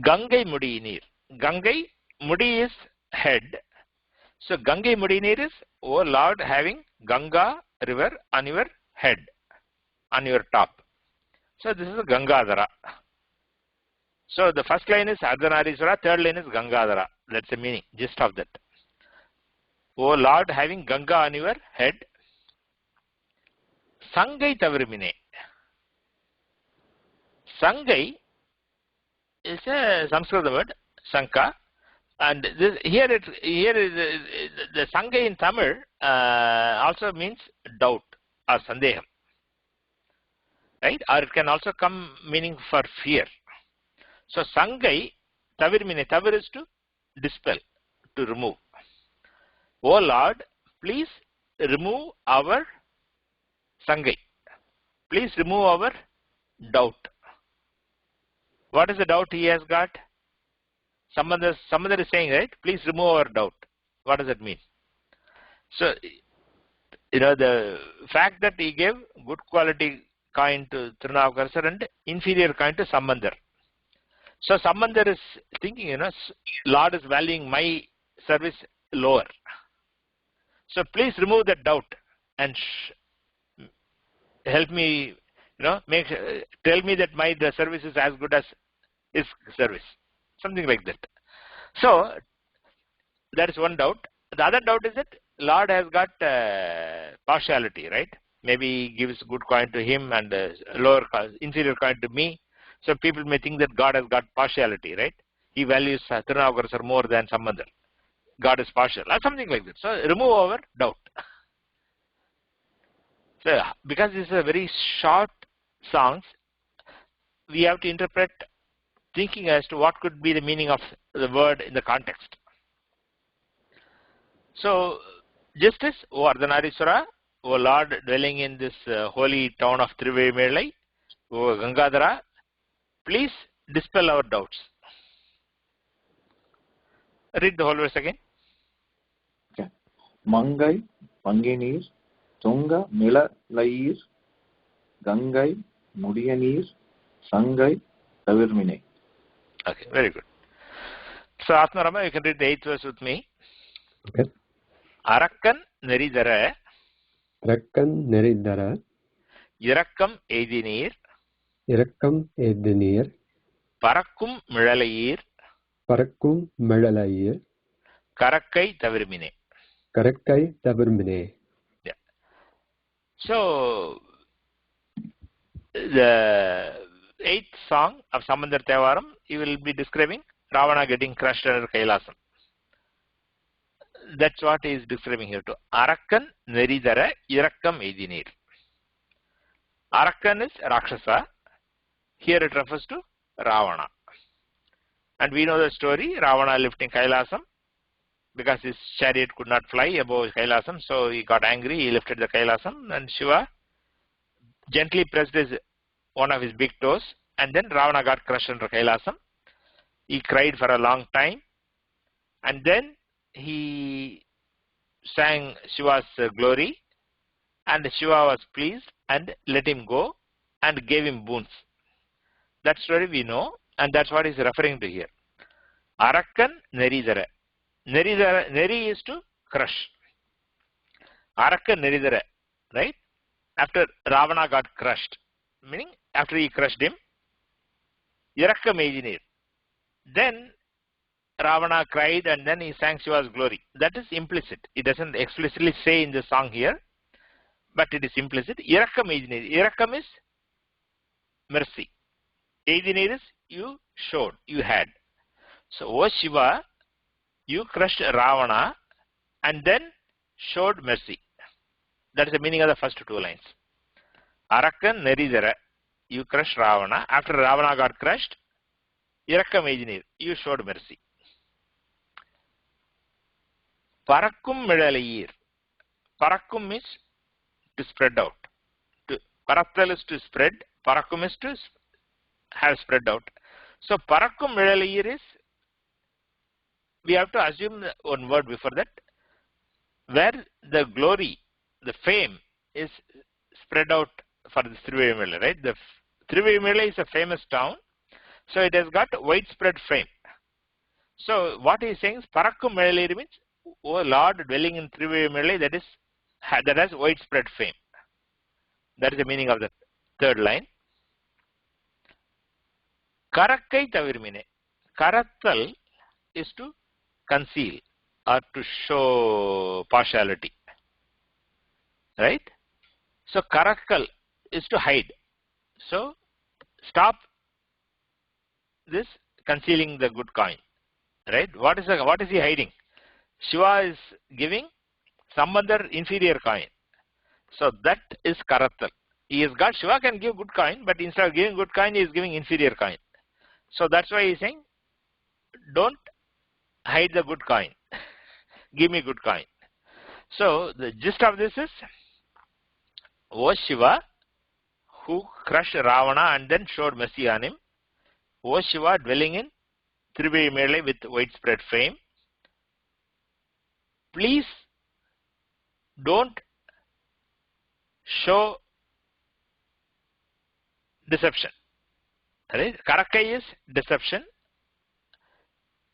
Gangai mudiyinīr. Gangai, mudi is head. So Gangai mudiyinīr is, O Lord, having Ganga river on your head, on your top. So this is a Gangadhara. So the first line is Ardhanarīsvara, third line is Gangadhara. That's the meaning, gist of that. O Lord, having Ganga on your head. Sangai tavarmine. Sangai is a Sanskrit word, Sanka. And this, here is the Sangai in Tamil also means doubt or sandeham, right? Or it can also come meaning for fear. So Sangai, Tavirmine, Tavir is to dispel, to remove. O Lord, please remove our Sangai. Please remove our doubt. What is the doubt he has got? Sambandar is saying, right? Please remove our doubt. What does that mean? So, the fact that he gave good quality coin to Tirunavukkarasar and inferior coin to Sambandar. So Sambandar is thinking, Lord is valuing my service lower. So please remove that doubt and help me, tell me that the service is as good as his service. Something like that. So that is one doubt. The other doubt is that Lord has got partiality, right? Maybe he gives good coin to him and inferior coin to me. So people may think that God has got partiality, right? He values Tirunavukkarasar more than Sambandar. God is partial, or something like that. So remove our doubt. So because this is a very short songs, we have to interpret thinking as to what could be the meaning of the word in the context. So, justice, O Ardhanariswara, O Lord dwelling in this holy town of tiruvīḻimiḻalai, O Gangadhara, please dispel our doubts. Read the whole verse again. Okay. Mangai, Manginīr, Tunga, miḻalaiyīr, Gangai, Mudiyanīr, Sangai, Tavirmine. Okay, very good. So, Atmarama, you can read the 8th verse with me. Okay. Arakkan neridara, Arakkan neridara, Irakkam ēyinīr, Irakkam ēyinīr, Parakkum miڵalaiyīr, Parakkum miڵalaiyīr, Karakkai Tavirmine. Karakkai Tavirmine. Yeah. So, the 8th song of Sambandar Thevaram, he will be describing Ravana getting crushed under Kailasam. That's what he is describing here too. Arakkan neridara irakkam ēyinīr. Arakkan is Rakshasa. Here it refers to Ravana. And we know the story, Ravana lifting Kailasam because his chariot could not fly above Kailasam, so he got angry, he lifted the Kailasam, and Shiva gently pressed one of his big toes, and then Ravana got crushed under Kailasam. He cried for a long time, and then he sang Shiva's glory, and Shiva was pleased and let him go and gave him boons. That story we know, and that's what he's referring to here. Arakkan neridara. Neri is to crush. Arakkan neridara, right? After Ravana got crushed, meaning after he crushed him, Irakkam ēyinīr. Then Ravana cried and then he sang Shiva's glory. That is implicit. It doesn't explicitly say in the song here, but it is implicit. Irakkam ēyinīr. Irakkam is mercy. ēyinīr is you showed, you had. So, O Shiva, you crushed Ravana and then showed mercy. That is the meaning of the first two lines. Arakkan neridara, you crushed Ravana. After Ravana got crushed, Irakkam ēyinīr, you showed mercy. Parakkum miڵalaiyīr. Parakkum means to spread out. Parattal is to spread. Parakkum is to have spread out. So Parakkum miڵalaiyīr is, we have to assume one word before that, where the glory, the fame is spread out for this tiruvīḻimiḻalai, right? The tiruvīḻimiḻalai is a famous town, so it has got widespread fame. So what he is saying is Parakkum miڵalaiyīr means, O Lord dwelling in tiruvīḻimiḻalai, that has widespread fame. That is the meaning of the third line. Karakkai Tavirmine. Karattal is to conceal or to show partiality. Right? So Karakkal is to hide. So stop this concealing the good coin. right? What is he hiding? Shiva is giving Sambandar inferior coin. So that is Karattal. He has got, Shiva can give good coin, but instead of giving good coin, he is giving inferior coin. So that's why he is saying, don't hide the good coin. Give me good coin. So the gist of this is, O Shiva, who crushed Ravana and then showed mercy on him, O Shiva dwelling in tiruvīḻimiḻalai with widespread fame, please don't show deception. Right? Karakkai is deception.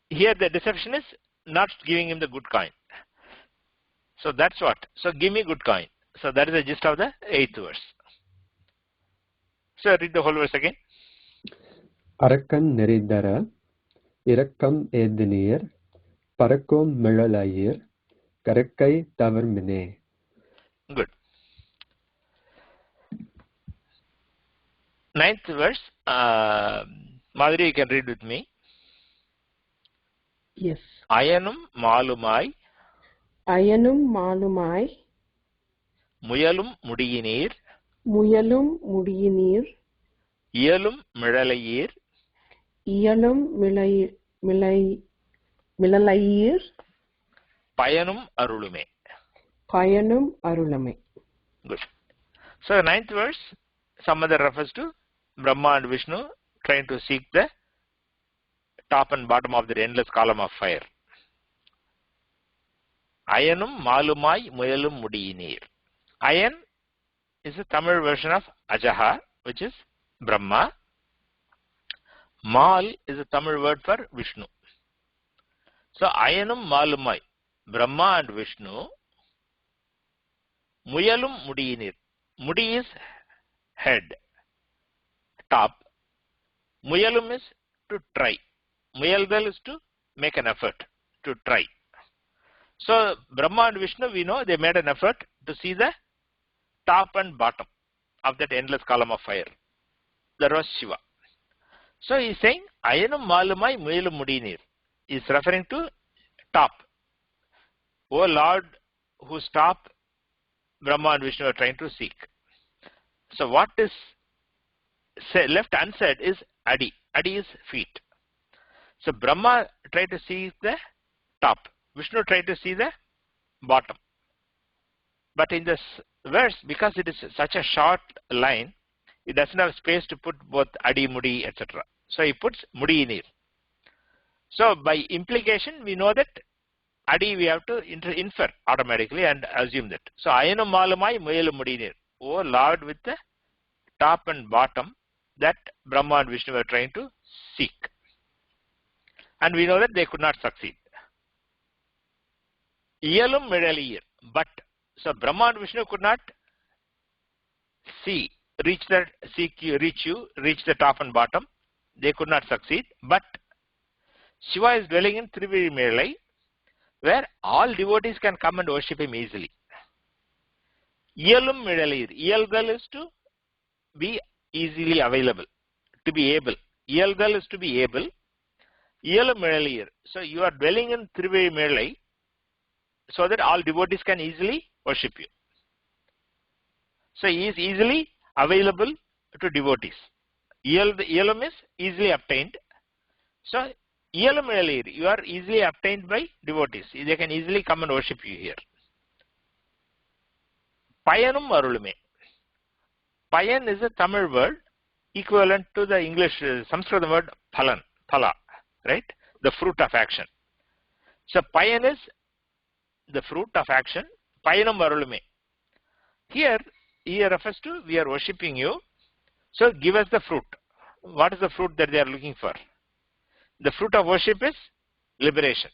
Here the deception is not giving him the good coin. So that's what. So give me good coin. So that is the gist of the 8th verse. So read the whole verse again. அரக்கன் நெறிதர இரக்கம் ēsal பறக்கும் miڵalaiyīr கரக்கை தவர்மினே. Good. 9th verse. Madhuri, you can read with me. Yes. Ayanum malumai. Ayanum malumai. Muyalum mudiyinīr. Muyalum mudiyinīr. Iyalum miڵalaiyīr. Iyalum miڵalaiyīr. Payanum arulume. Payanum arulume. Good. So the 9th verse, some other refers to Brahma and Vishnu trying to seek the top and bottom of the endless column of fire. Ayanum malumai muyalum mudiyinīr. Ayan is a Tamil version of Ajaha, which is Brahma. Mal is a Tamil word for Vishnu. So Ayanum malumai, Brahma and Vishnu. Muyalum mudiyinīr. Mudi is head, top. Muyalum is to try. Muyaldal is to make an effort, to try. So Brahma and Vishnu, we know they made an effort to see the top and bottom of that endless column of fire. That was Shiva. So he is saying, Ayanum malumai muyalum mudiyinīr. He is referring to top. O Lord, whose top Brahma and Vishnu are trying to seek. So what is left unsaid is Adi. Adi is feet. So Brahma tried to see the top. Vishnu tried to see the bottom. But in this verse, because it is such a short line, it doesn't have space to put both Adi, Mudi, etc. So he puts mudiyinīr. So by implication, we know that Adi we have to infer automatically and assume that. So Ayanum malumai muyalum mudiyinīr. O Lord with the top and bottom that Brahma and Vishnu were trying to seek. And we know that they could not succeed. Iyalum miڵalaiyīr. But, so Brahma and Vishnu could not reach the top and bottom. They could not succeed. But Shiva is dwelling in tiruvīḻimiḻalai, where all devotees can come and worship him easily. Iyalum miڵalaiyīr. Iyaldal is to be easily available, to be able. Iyaldal is to be able. Iyalum miڵalaiyīr. So you are dwelling in tiruvīḻimiḻalai so that all devotees can easily worship you. So he is easily available to devotees. Iyalum is easily obtained. So iyalum miڵalaiyīr, you are easily obtained by devotees. They can easily come and worship you here. Payanum arulume. Payan is a Tamil word equivalent to the English Sanskrit word phala, right? The fruit of action. So payan is the fruit of action. Payanum arulume. Here he refers to we are worshipping you. So give us the fruit. What is the fruit that they are looking for? The fruit of worship is liberation.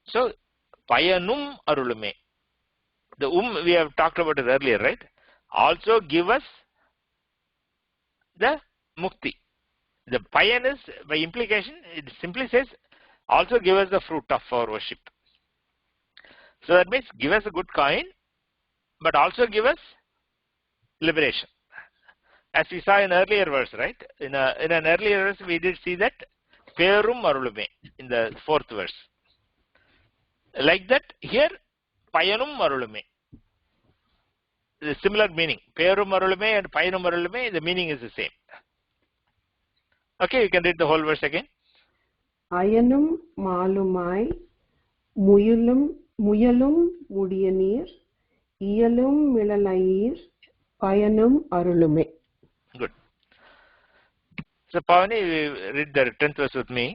So payanum arulume. The we have talked about it earlier, right? Also give us the mukti. The payan is, by implication, it simply says, also give us the fruit of our worship. So that means give us a good coin, but also give us liberation. As we saw in earlier verse, right? In an earlier verse, we did see that Perum Arulume in the 4th verse. Like that, here, Payanum Arulume. The similar meaning. Perum Arulume and Payanum Arulume, the meaning is the same. Okay, you can read the whole verse again. அயனும் மாலுமாய் முயலும் முடியநீர் இயலும் மிளலையீர் பயனும் அருளுமே. Good. So, Pavani, read the 10th verse with me.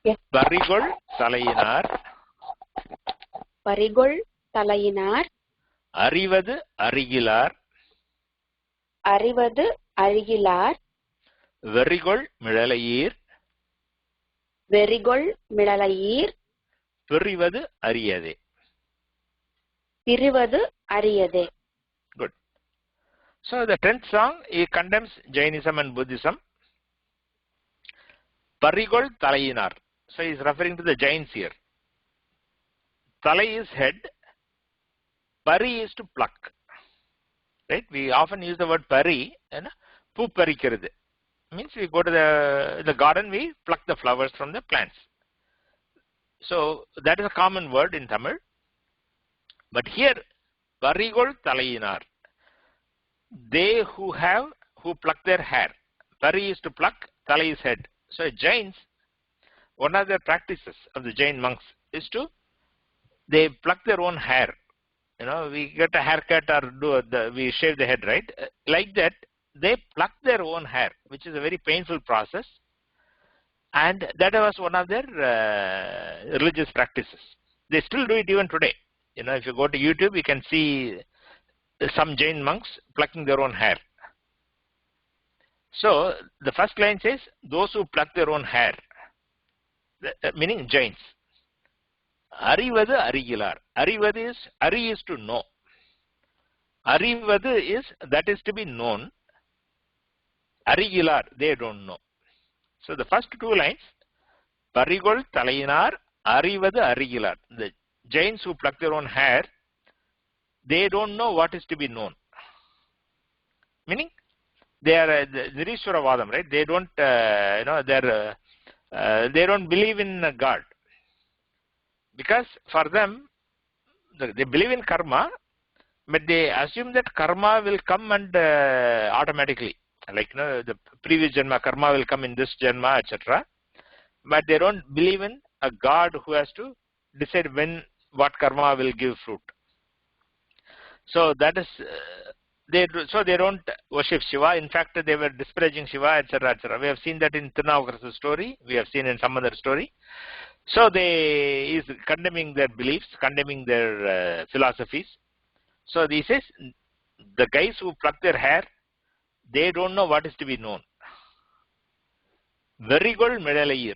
Yes. Parigoḻ talayinar. Parigoḻ talayinar. Arivathu arigilar. Arivathu arigilar. Verigoḻ miڵalaiyīr. Verigoḻ miڵalaiyīr. Pirivathu ariyade. Pirivathu ariyade. Good. So the 10th song, he condemns Jainism and Buddhism. Parigoḻ talayinar. So he is referring to the Jains here. Talai is head. Pari is to pluck. Right? We often use the word pari. Poo parikkirathu. Means we go to the garden, we pluck the flowers from the plants. So that is a common word in Tamil. But here, Parigoḻ talayinar. They who pluck their hair. Pari is to pluck, Talai is head. So Jains, one of the practices of the Jain monks is they pluck their own hair. We get a haircut or we shave the head, right? Like that, they pluck their own hair, which is a very painful process. And that was one of their religious practices. They still do it even today. If you go to YouTube, you can see some Jain monks plucking their own hair. So, the first line says, those who pluck their own hair, meaning Jains. Arivathu arigilar. Arivathu is, Ari is to know. Arivathu is, that is to be known. Arigilar, they don't know. So the first two lines, Parigoḻ talayinar, Arivathu arigilar. The Jains who pluck their own hair, they don't know what is to be known. Meaning, they are Nirishwara Vadam, right? They don't, they don't believe in God. Because for them, they believe in karma, but they assume that karma will come and automatically. Like, the previous janma, karma will come in this janma, etc. But they don't believe in a God who has to decide what karma will give fruit. So that is, they don't worship Shiva. In fact, they were disparaging Shiva, etc., etc. We have seen that in Tirunavukara's story. We have seen in some other story. So he is condemning their beliefs, condemning their philosophies. So he says, the guys who pluck their hair, they don't know what is to be known. Verigoḻ miڵalaiyīr.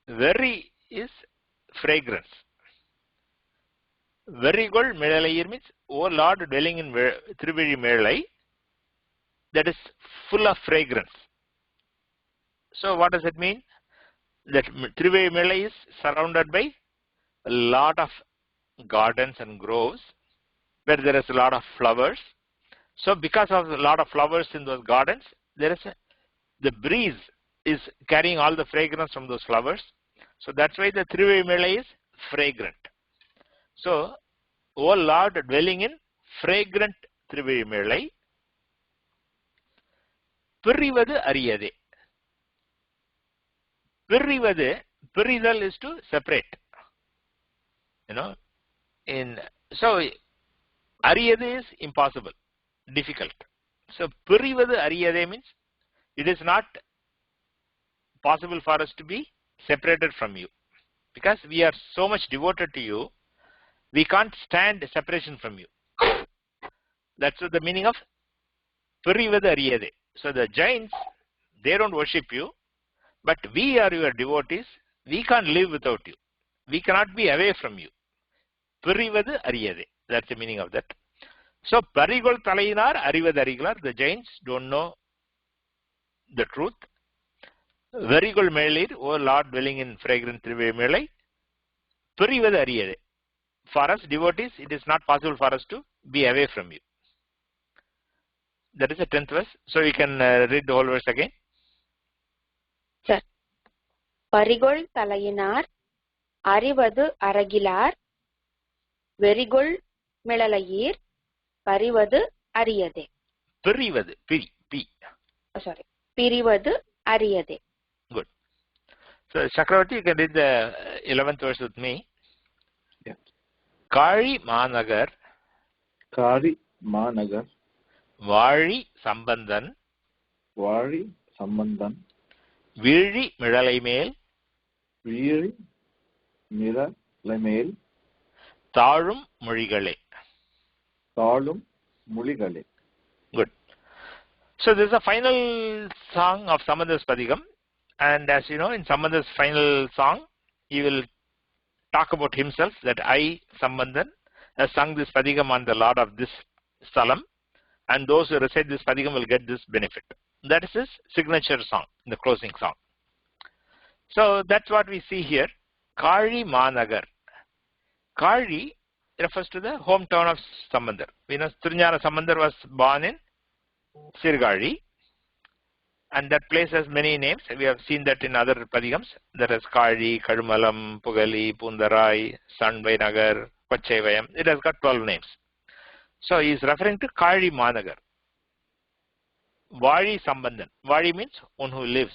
Very is fragrance. Verigoḻ miڵalaiyīr means, O Lord dwelling in tiruvīḻimiḻalai, that is full of fragrance. So what does it mean? That tiruvīḻimiḻalai is surrounded by a lot of gardens and groves where there is a lot of flowers. So because of a lot of flowers in those gardens, the breeze is carrying all the fragrance from those flowers. So that's why the tiruvīḻimiḻalai is fragrant. So, O Lord dwelling in fragrant tiruvīḻimiḻalai, pirivathu ariyade. Piridal is to separate. So ariyade is impossible, difficult. So pirivathu ariyade means it is not possible for us to be separated from you. Because we are so much devoted to you, we can't stand separation from you. That's the meaning of pirivathu ariyade. So the Jains, they don't worship you, but we are your devotees. We can't live without you. We cannot be away from you. Pirivathu ariyade. That's the meaning of that. So Parigoḻ talayinar, Arivathu arigilar. The Jains don't know the truth. Verigoḻ miڵalaiyīr, O Lord dwelling in fragrant tiruvīḻimiḻalai. Pirivathu ariyade. For us devotees, it is not possible for us to be away from you. That is the 10th verse. So we can read the whole verse again. Sir. parigoḻ talayīnar arivadu aragilar verigoḻ miڵalaiyīr parivadu ariyade. Pirivadu, Sorry, pirivadu ariyade. Good. So Chakravarti, you can read the 11th verse with me. Yeah. Kāri mānagar Kāri mānagar Vāži Sambandar Vāži Sambandar Vīļimiḻalai tīravē tāழும் மொழிகளே. tāழும் மொழிகளே. Good. So this is the final song of Sambandar's Padhigam, and as you know, in Sambandar's final song, he will talk about himself that I, Sambandar, has sung this Padhigam on the Lord of this Stalam, and those who recite this Padhigam will get this benefit. That is his signature song, the closing song. So that's what we see here. Kāri mānagar. Kāri refers to the hometown of Sambandar. We know Thiruñāna Sambandar was born in Sirgāži, and that place has many names. We have seen that in other Padhigams. There is Kāži, Kadumalam, Pugali, Pundarai, Sanvainagar, Pachevayam. It has got 12 names. So he is referring to Kāri Mānagar. Vāži Sambandar. Vāži means one who lives.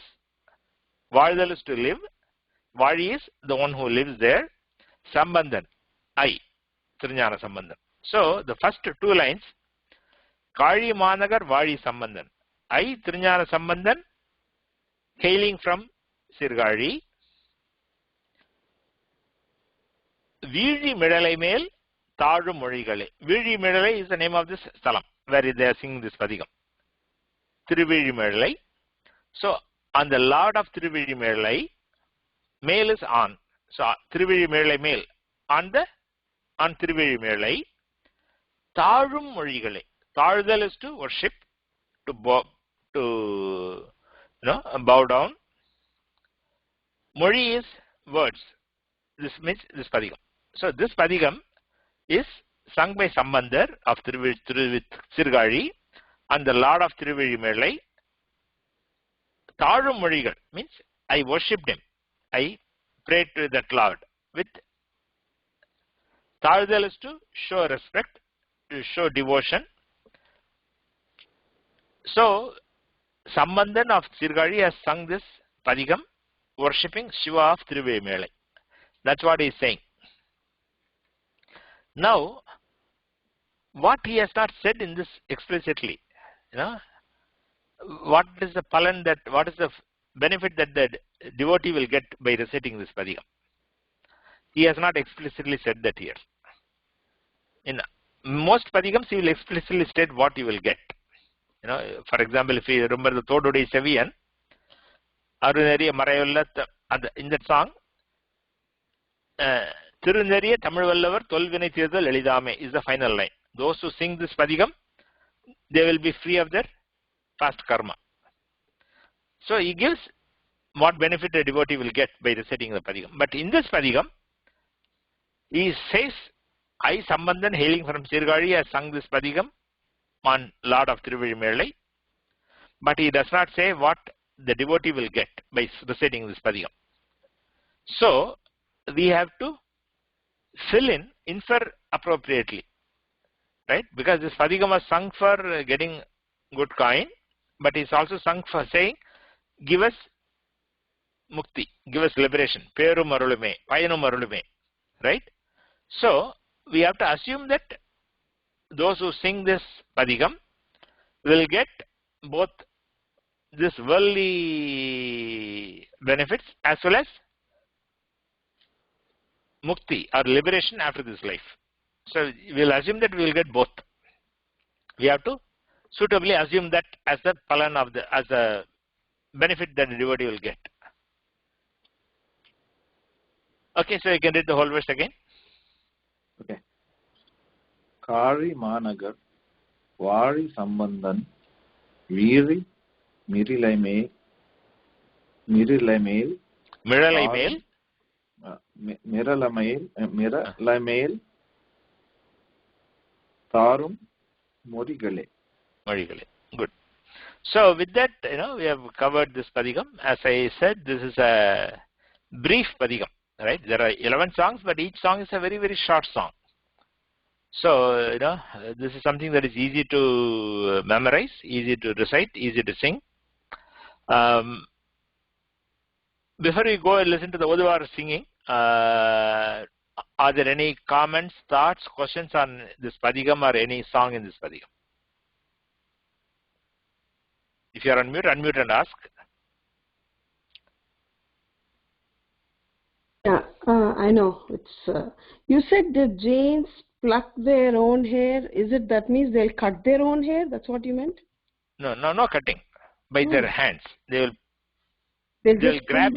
Vāždal is to live. Vāži is the one who lives there. Sambandar, I, Thiruñāna Sambandar. So the first two lines, Kāri Mānagar Vāži Sambandar. I, Thiruñāna Sambandar, hailing from Sirgāži. Vīļimiḻalai tāழும் மொழிகளே. Vīļimiḻalai is the name of this Stalam, where they are singing this Padhigam. Tiruvīḻimiḻalai. So on the Lord of Tiruvīļimiḻalai, male is on. So Tiruvīļimiḻalai male on Tiruvīļimiḻalai. Tāழும் மொழிகளே. Tāழுதal is to worship, to bow down. Mozhi is words. This means this Padhigam. So this Padhigam is sung by Sambandar of Sirgāži and the Lord of Tiruvīļimiḻalai. Tāழும் மொழிகள் means I worshipped him. I prayed to that Lord. With Tāழுdal is to show respect, to show devotion. So Sambandar of Sirgāži has sung this Padhigam worshipping Shiva of Tiruvīļimiḻalai. That's what he is saying. Now, what he has not said in this explicitly, what is the palan what is the benefit that the devotee will get by reciting this Padhigam? He has not explicitly said that here. In most Padhigams, he will explicitly state what you will get. For example, if you remember the Thodudai Seviyan, Arunariya Maṛaigoḻ, in that song, Tirunariya Tamil Tolvinai Tirthal Elidame is the final line. Those who sing this Padhigam, they will be free of their past karma. So he gives what benefit a devotee will get by reciting the Padhigam. But in this Padhigam, he says, I, Sambandar, hailing from Sirgāži, has sung this Padhigam on Lord of Tiruvīļimiḻalai. But he does not say what the devotee will get by reciting this Padhigam. So we have to infer appropriately, right? Because this Padhigam was sung for getting good coin, but it's also sung for saying, give us mukti, give us liberation, perum arulume, payanum arulume, right? So we have to assume that those who sing this Padhigam will get both this worldly benefits as well as mukti or liberation after this life. So we will assume that we will get both. We have to suitably assume that as the palan of as a benefit that the devotee will get. Okay, so you can read the whole verse again. Okay. Kāri Mānagar Vāži Sambandar Vīļimiḻalai tārum மொழிகளே. Good. So with that, we have covered this Padhigam. As I said, this is a brief Padhigam, right? There are 11 songs, but each song is a very, very short song. So, this is something that is easy to memorize, easy to recite, easy to sing. Before we go and listen to the Oduvar singing, are there any comments, thoughts, questions on this Padhigam or any song in this Padhigam? If you are on mute, unmute and ask. Yeah, I know. It's you said the Jains pluck their own hair. Is it that means they'll cut their own hair? That's what you meant? No cutting. By their hands, they'll grab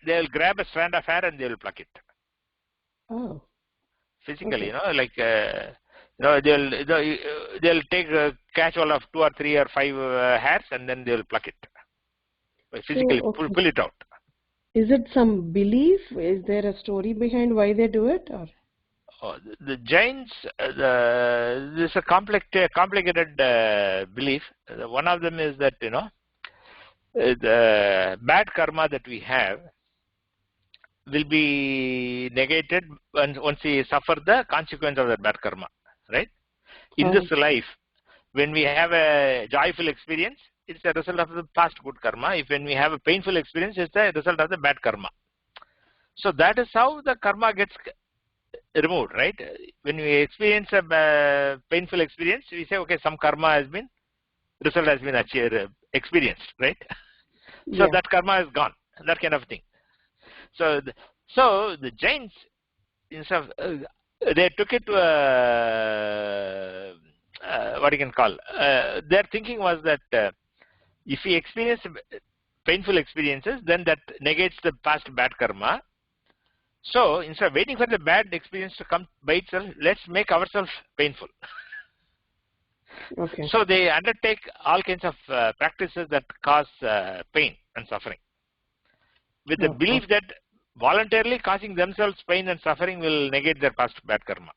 they'll grab a strand of hair and they'll pluck it. Oh. Physically, okay. They'll take a catch all of 2 or 3 or 5 hairs and then they'll pluck it. Physically, pull it out. Is it some belief? Is there a story behind why they do it? Or? Oh, the Jains, this is a complicated belief. One of them is that, the bad karma that we have will be negated once we suffer the consequence of that bad karma, right? In this life, when we have a joyful experience, it's a result of the past good karma. If when we have a painful experience, it's a result of the bad karma. So that is how the karma gets removed, right? When we experience a painful experience, we say, okay, some karma has been, result has been experienced, right? So that karma is gone, that kind of thing. So the Jains, they took it to what you can call, their thinking was that if we experience painful experiences, then that negates the past bad karma. So instead of waiting for the bad experience to come by itself, let's make ourselves painful. Okay. So they undertake all kinds of practices that cause pain and suffering, with the belief that voluntarily causing themselves pain and suffering will negate their past bad karma.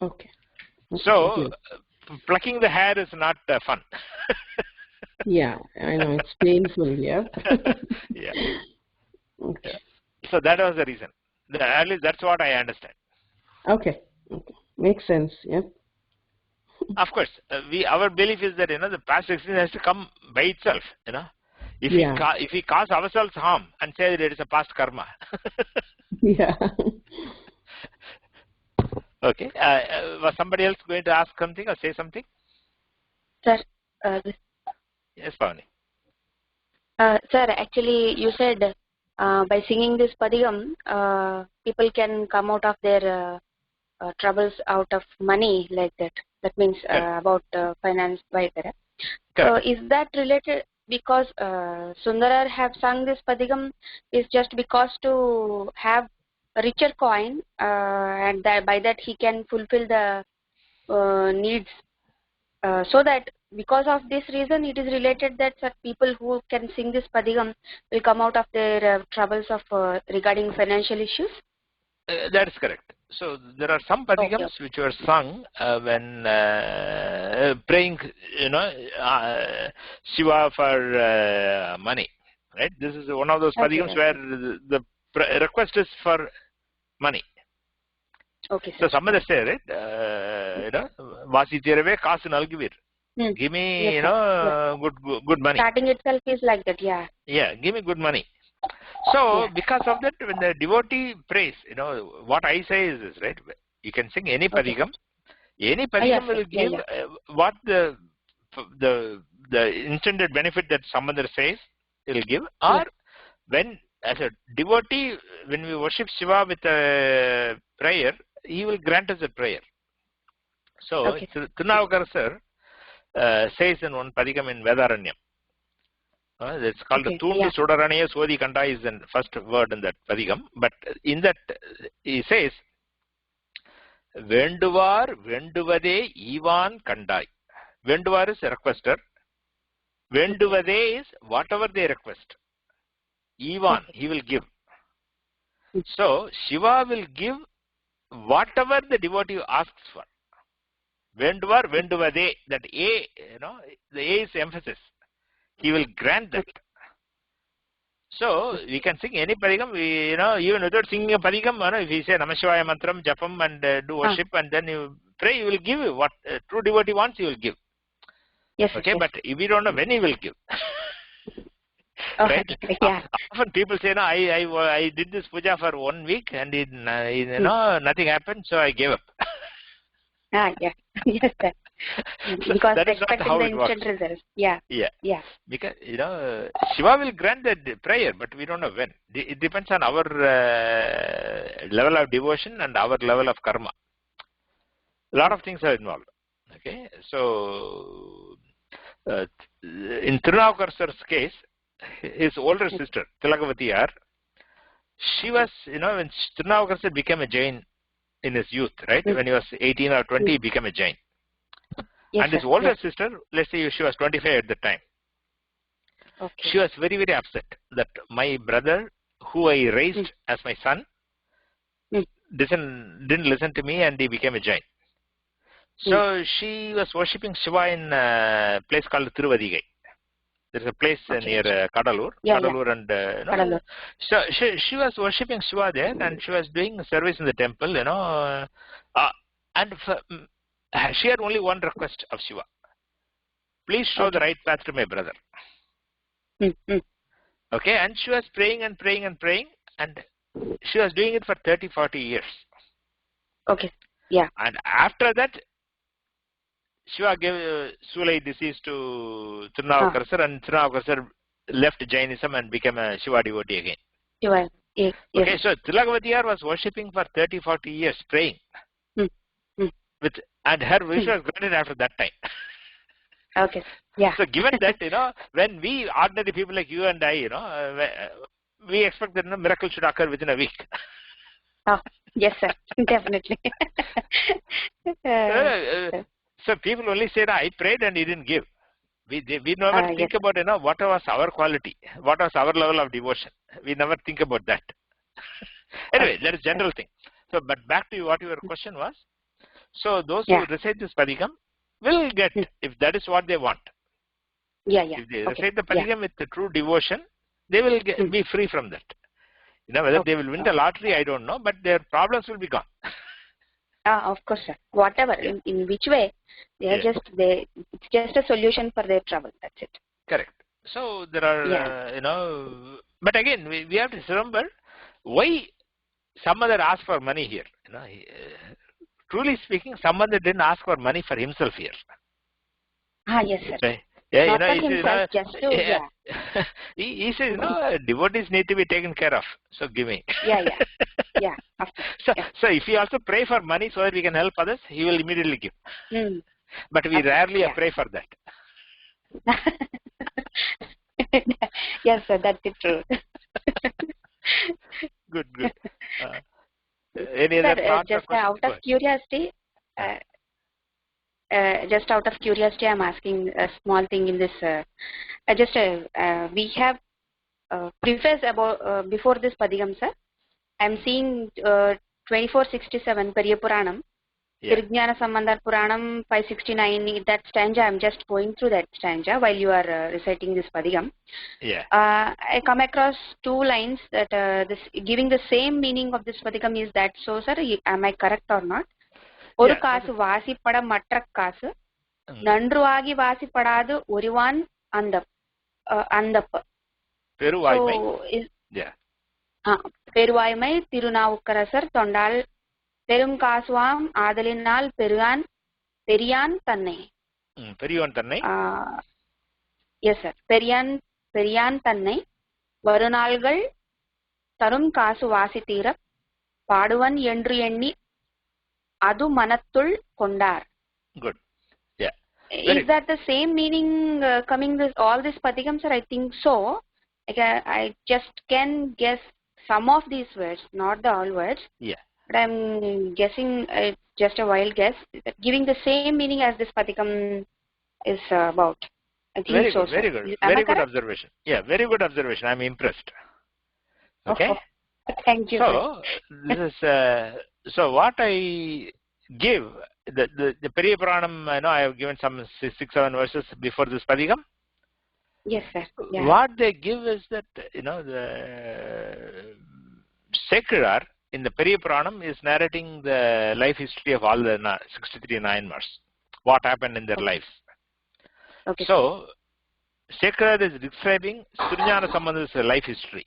Okay. So plucking the hair is not fun. Yeah, I know, it's painful. Yeah. Yeah. Okay. So that was the reason. At least that's what I understand. Okay. Makes sense. Yeah. Of course, our belief is that the past experience has to come by itself. If we cause ourselves harm and say that it is a past karma. Yeah. Okay. Was somebody else going to ask something or say something? Sir. Yes, Pavani. Sir, actually, you said by singing this Padhigam, people can come out of their troubles out of money like that. That means about finance, etc. So is that related because Sundarar have sung this Padhigam is just because to have a richer coin and by that he can fulfill the needs so that because of this reason it is related that people who can sing this Padhigam will come out of their troubles of regarding financial issues? That is correct. So there are some Padhigams which were sung when praying, Shiva for money. Right? This is one of those Padhigams where the request is for money. Okay. So Sambandar say, right? Vasi, tīravē, kāsu, nalguvīr. Give me, good money. Starting itself is like that, yeah. Yeah, give me good money. So because of that, when the devotee prays, what I say is this, right? You can sing any Padhigam. Any Padhigam will give what the intended benefit that Sambandar says it will give. Or when, as a devotee, when we worship Shiva with a prayer, he will grant us a prayer. So, Tirunavukar sir says in one Padhigam in Vedaranyam. It's called the Thundu Sudaraniya Sodhi Kanta is the first word in that Padhigam. But in that he says, Venduvar Venduvade Ivan Kandai. Venduvar is a requester. Venduvade is whatever they request. Ivan, he will give. So Shiva will give whatever the devotee asks for. Venduvar Venduvade, that A, the A is emphasis. He will grant that. So we can sing any Padhigam, even without singing a Padhigam, if you say Namah Shivaya Mantram, Japam and do worship and then you pray, you will give what a true devotee wants, you will give. Yes. Okay, yes. but we don't know when he will give. Right? Yeah. Often people say, no, I did this puja for 1 week and nothing happened, so I gave up. Yeah. Yes, sir. So because that they're is not expecting how the it works. instant results. Yeah. Because Shiva will grant that prayer, but we don't know when. It depends on our level of devotion and our level of karma. A lot of things are involved. Okay, so in Tirunavukkar's case, his older sister Tilakavathiyar, she was, when Tirunavukar became a Jain in his youth, right? When he was 18 or 20, he became a Jain. Yes, and his older sister, let's say she was 25 at the time. Okay. She was very, very upset that my brother, who I raised as my son, didn't listen to me and he became a Jain. So she was worshipping Shiva in a place called Tiruvadigai. There is a place near Kadalur. And Kadalur. So she was worshipping Shiva there, and she was doing service in the temple, and she had only one request of Shiva: please show the right path to my brother. Okay, and she was praying and praying and praying, and she was doing it for 30-40 years. Okay. Yeah. And after that, Shiva gave Sulai disease to Tirunavukar, and Tirunavukar left Jainism and became a Shiva devotee again. Shiva. Yes. Okay, so Tilakavathiyar was worshipping for 30-40 years, praying. And her wish was granted after that time. Okay. Yeah. So given that, when we ordinary people like you and I, we expect that miracle should occur within a week. Oh, yes, sir. Definitely. So people only say, I prayed and he didn't give. We never think about, what was our quality, what was our level of devotion. We never think about that. Anyway, that is general thing. So, but back to what your question was. So those who recite this Padhigam will get, if that is what they want. If they recite the Padhigam with the true devotion, they will be free from that. Whether they will win the lottery, I don't know, but their problems will be gone. Of course, sir. Whatever, in which way, it's just a solution for their trouble. That's it. Correct. So there are, but again, we have to remember why Sambandar asked for money here. Truly speaking, Sambandar didn't ask for money for himself here. Yes, sir. Right? Not for himself, just to, he says, devotees need to be taken care of, so give me. Yeah. So if we also pray for money so that we can help others, he will immediately give. But we rarely pray for that. Yes, sir, that's it true. Good. Any other thoughts? Just out of curiosity, I'm asking a small thing in this. We have preface about before this Padhigam, sir. I'm seeing 2467 Periya Puranam, Tirujñana Sambandar Puranam 569. That stanza, I'm just going through that stanza while you are reciting this Padhigam. I come across two lines that this giving the same meaning of this Padhigam. Is that so, sir? Am I correct or not? ஒரு காசு வாசி பட மற்ற காசு நன்றுவாகி வாசி படாது ஒருவான் அந்தப்ப பெருவாய்மை திருநாவுக்கரசர் தொண்டால் பெரும் காசுவாம் ஆதலினால் பெரியான் தன்னை எஸ் சார் பெரியான் தன்னை வருநாள்கள் தரும் காசு வாசி தீர பாடுவன் என்று எண்ணி adu manattul kondar. Good. Yeah. Is that the same meaning coming all this Padhigam, sir? I think so. I just can guess some of these words, not the all words. Yeah. But I'm guessing it's just a wild guess. Giving the same meaning as this Padhigam is about. I think very so. Good, very good. Very good observation. Yeah, very good observation. I'm impressed. Okay. Thank you. So this is. So what I give, the Periya Puranam, I have given some 6-7 verses before this Padhigam. Yes, sir. Yeah. What they give is that, the secular in the Periya Puranam is narrating the life history of all the 63 Nayanmars, what happened in their lives. Okay. So, secular is describing Surjana Sambandhar's life history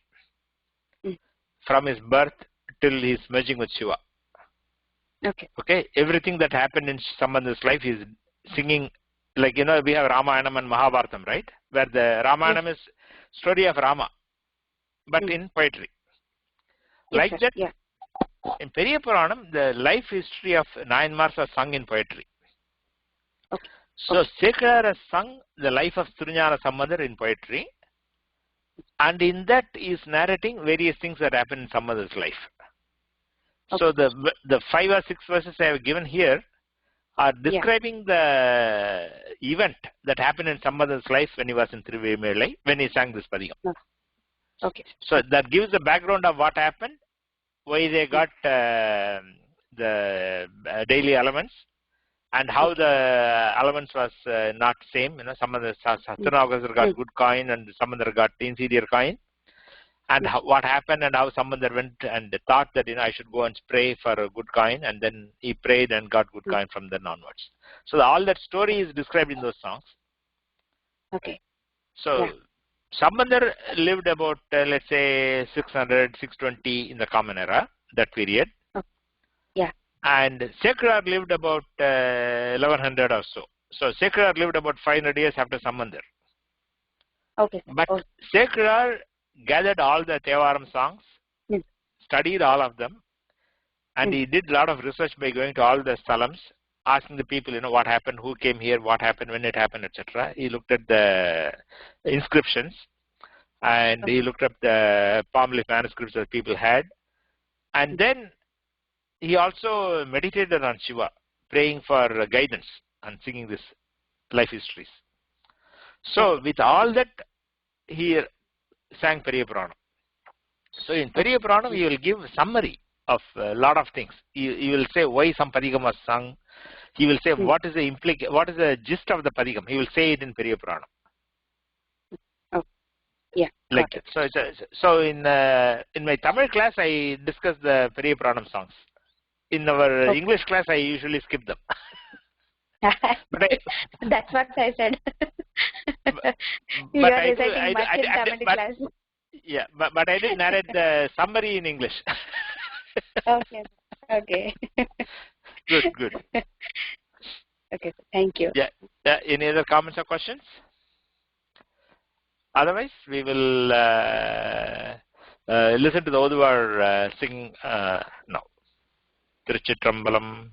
from his birth till his merging with Shiva. Okay. Okay, everything that happened in Sambandhar's life is singing, like, we have Ramayanam and Mahabharatam, right? Where the Ramayanam is story of Rama, but in poetry. Yes, Like sir. that, Yeah. in Periya Puranam, the life history of Nayanmars are sung in poetry. Okay. So, Sekar has sung the life of Surjana Sambandar in poetry, and in that is narrating various things that happen in Sambandhar's life. Okay. So, the 5 or 6 verses I have given here are describing the event that happened in Sambandhar's life when he was in tiruvīḻimiḻalai, when he sang this Padhigam. Okay. So, that gives the background of what happened, why they got the daily elements, and how the elements was not same. Some of the Satyanagars got good coin and some of them got inferior coin. And what happened and how Sambandar went and thought that, I should go and pray for a good coin, and then he prayed and got good coin from then onwards. So all that story is described in those songs. Okay. So Sambandar lived about, let's say, 600, 620 in the Common Era, that period. Yeah. And Sekar lived about 1100 or so. So Sekar lived about 500 years after Sambandar. Okay. But Sekar gathered all the Thevaram songs, studied all of them, and he did a lot of research by going to all the Stalams, asking the people, what happened, who came here, what happened, when it happened, etc. He looked at the inscriptions, and he looked up the palm leaf manuscripts that people had, and then he also meditated on Shiva, praying for guidance and singing this life histories. So with all that, he sang Periya Puranam. So in Periya Puranam, he will give summary of a lot of things. He will say why some Padhigam was sung. He will say what is the gist of the Padhigam. He will say it in Periya Puranam. Oh, yeah. Like that. So in my Tamil class, I discuss the Periya Puranam songs. In our English class, I usually skip them. That's what I said. You are reciting much in Tamil class. Yeah, but I did narrate the summary in English. Okay. Good. Okay, thank you. Yeah. Any other comments or questions? Otherwise, we will listen to the Oduvar singing now. Tiruchitrambalam.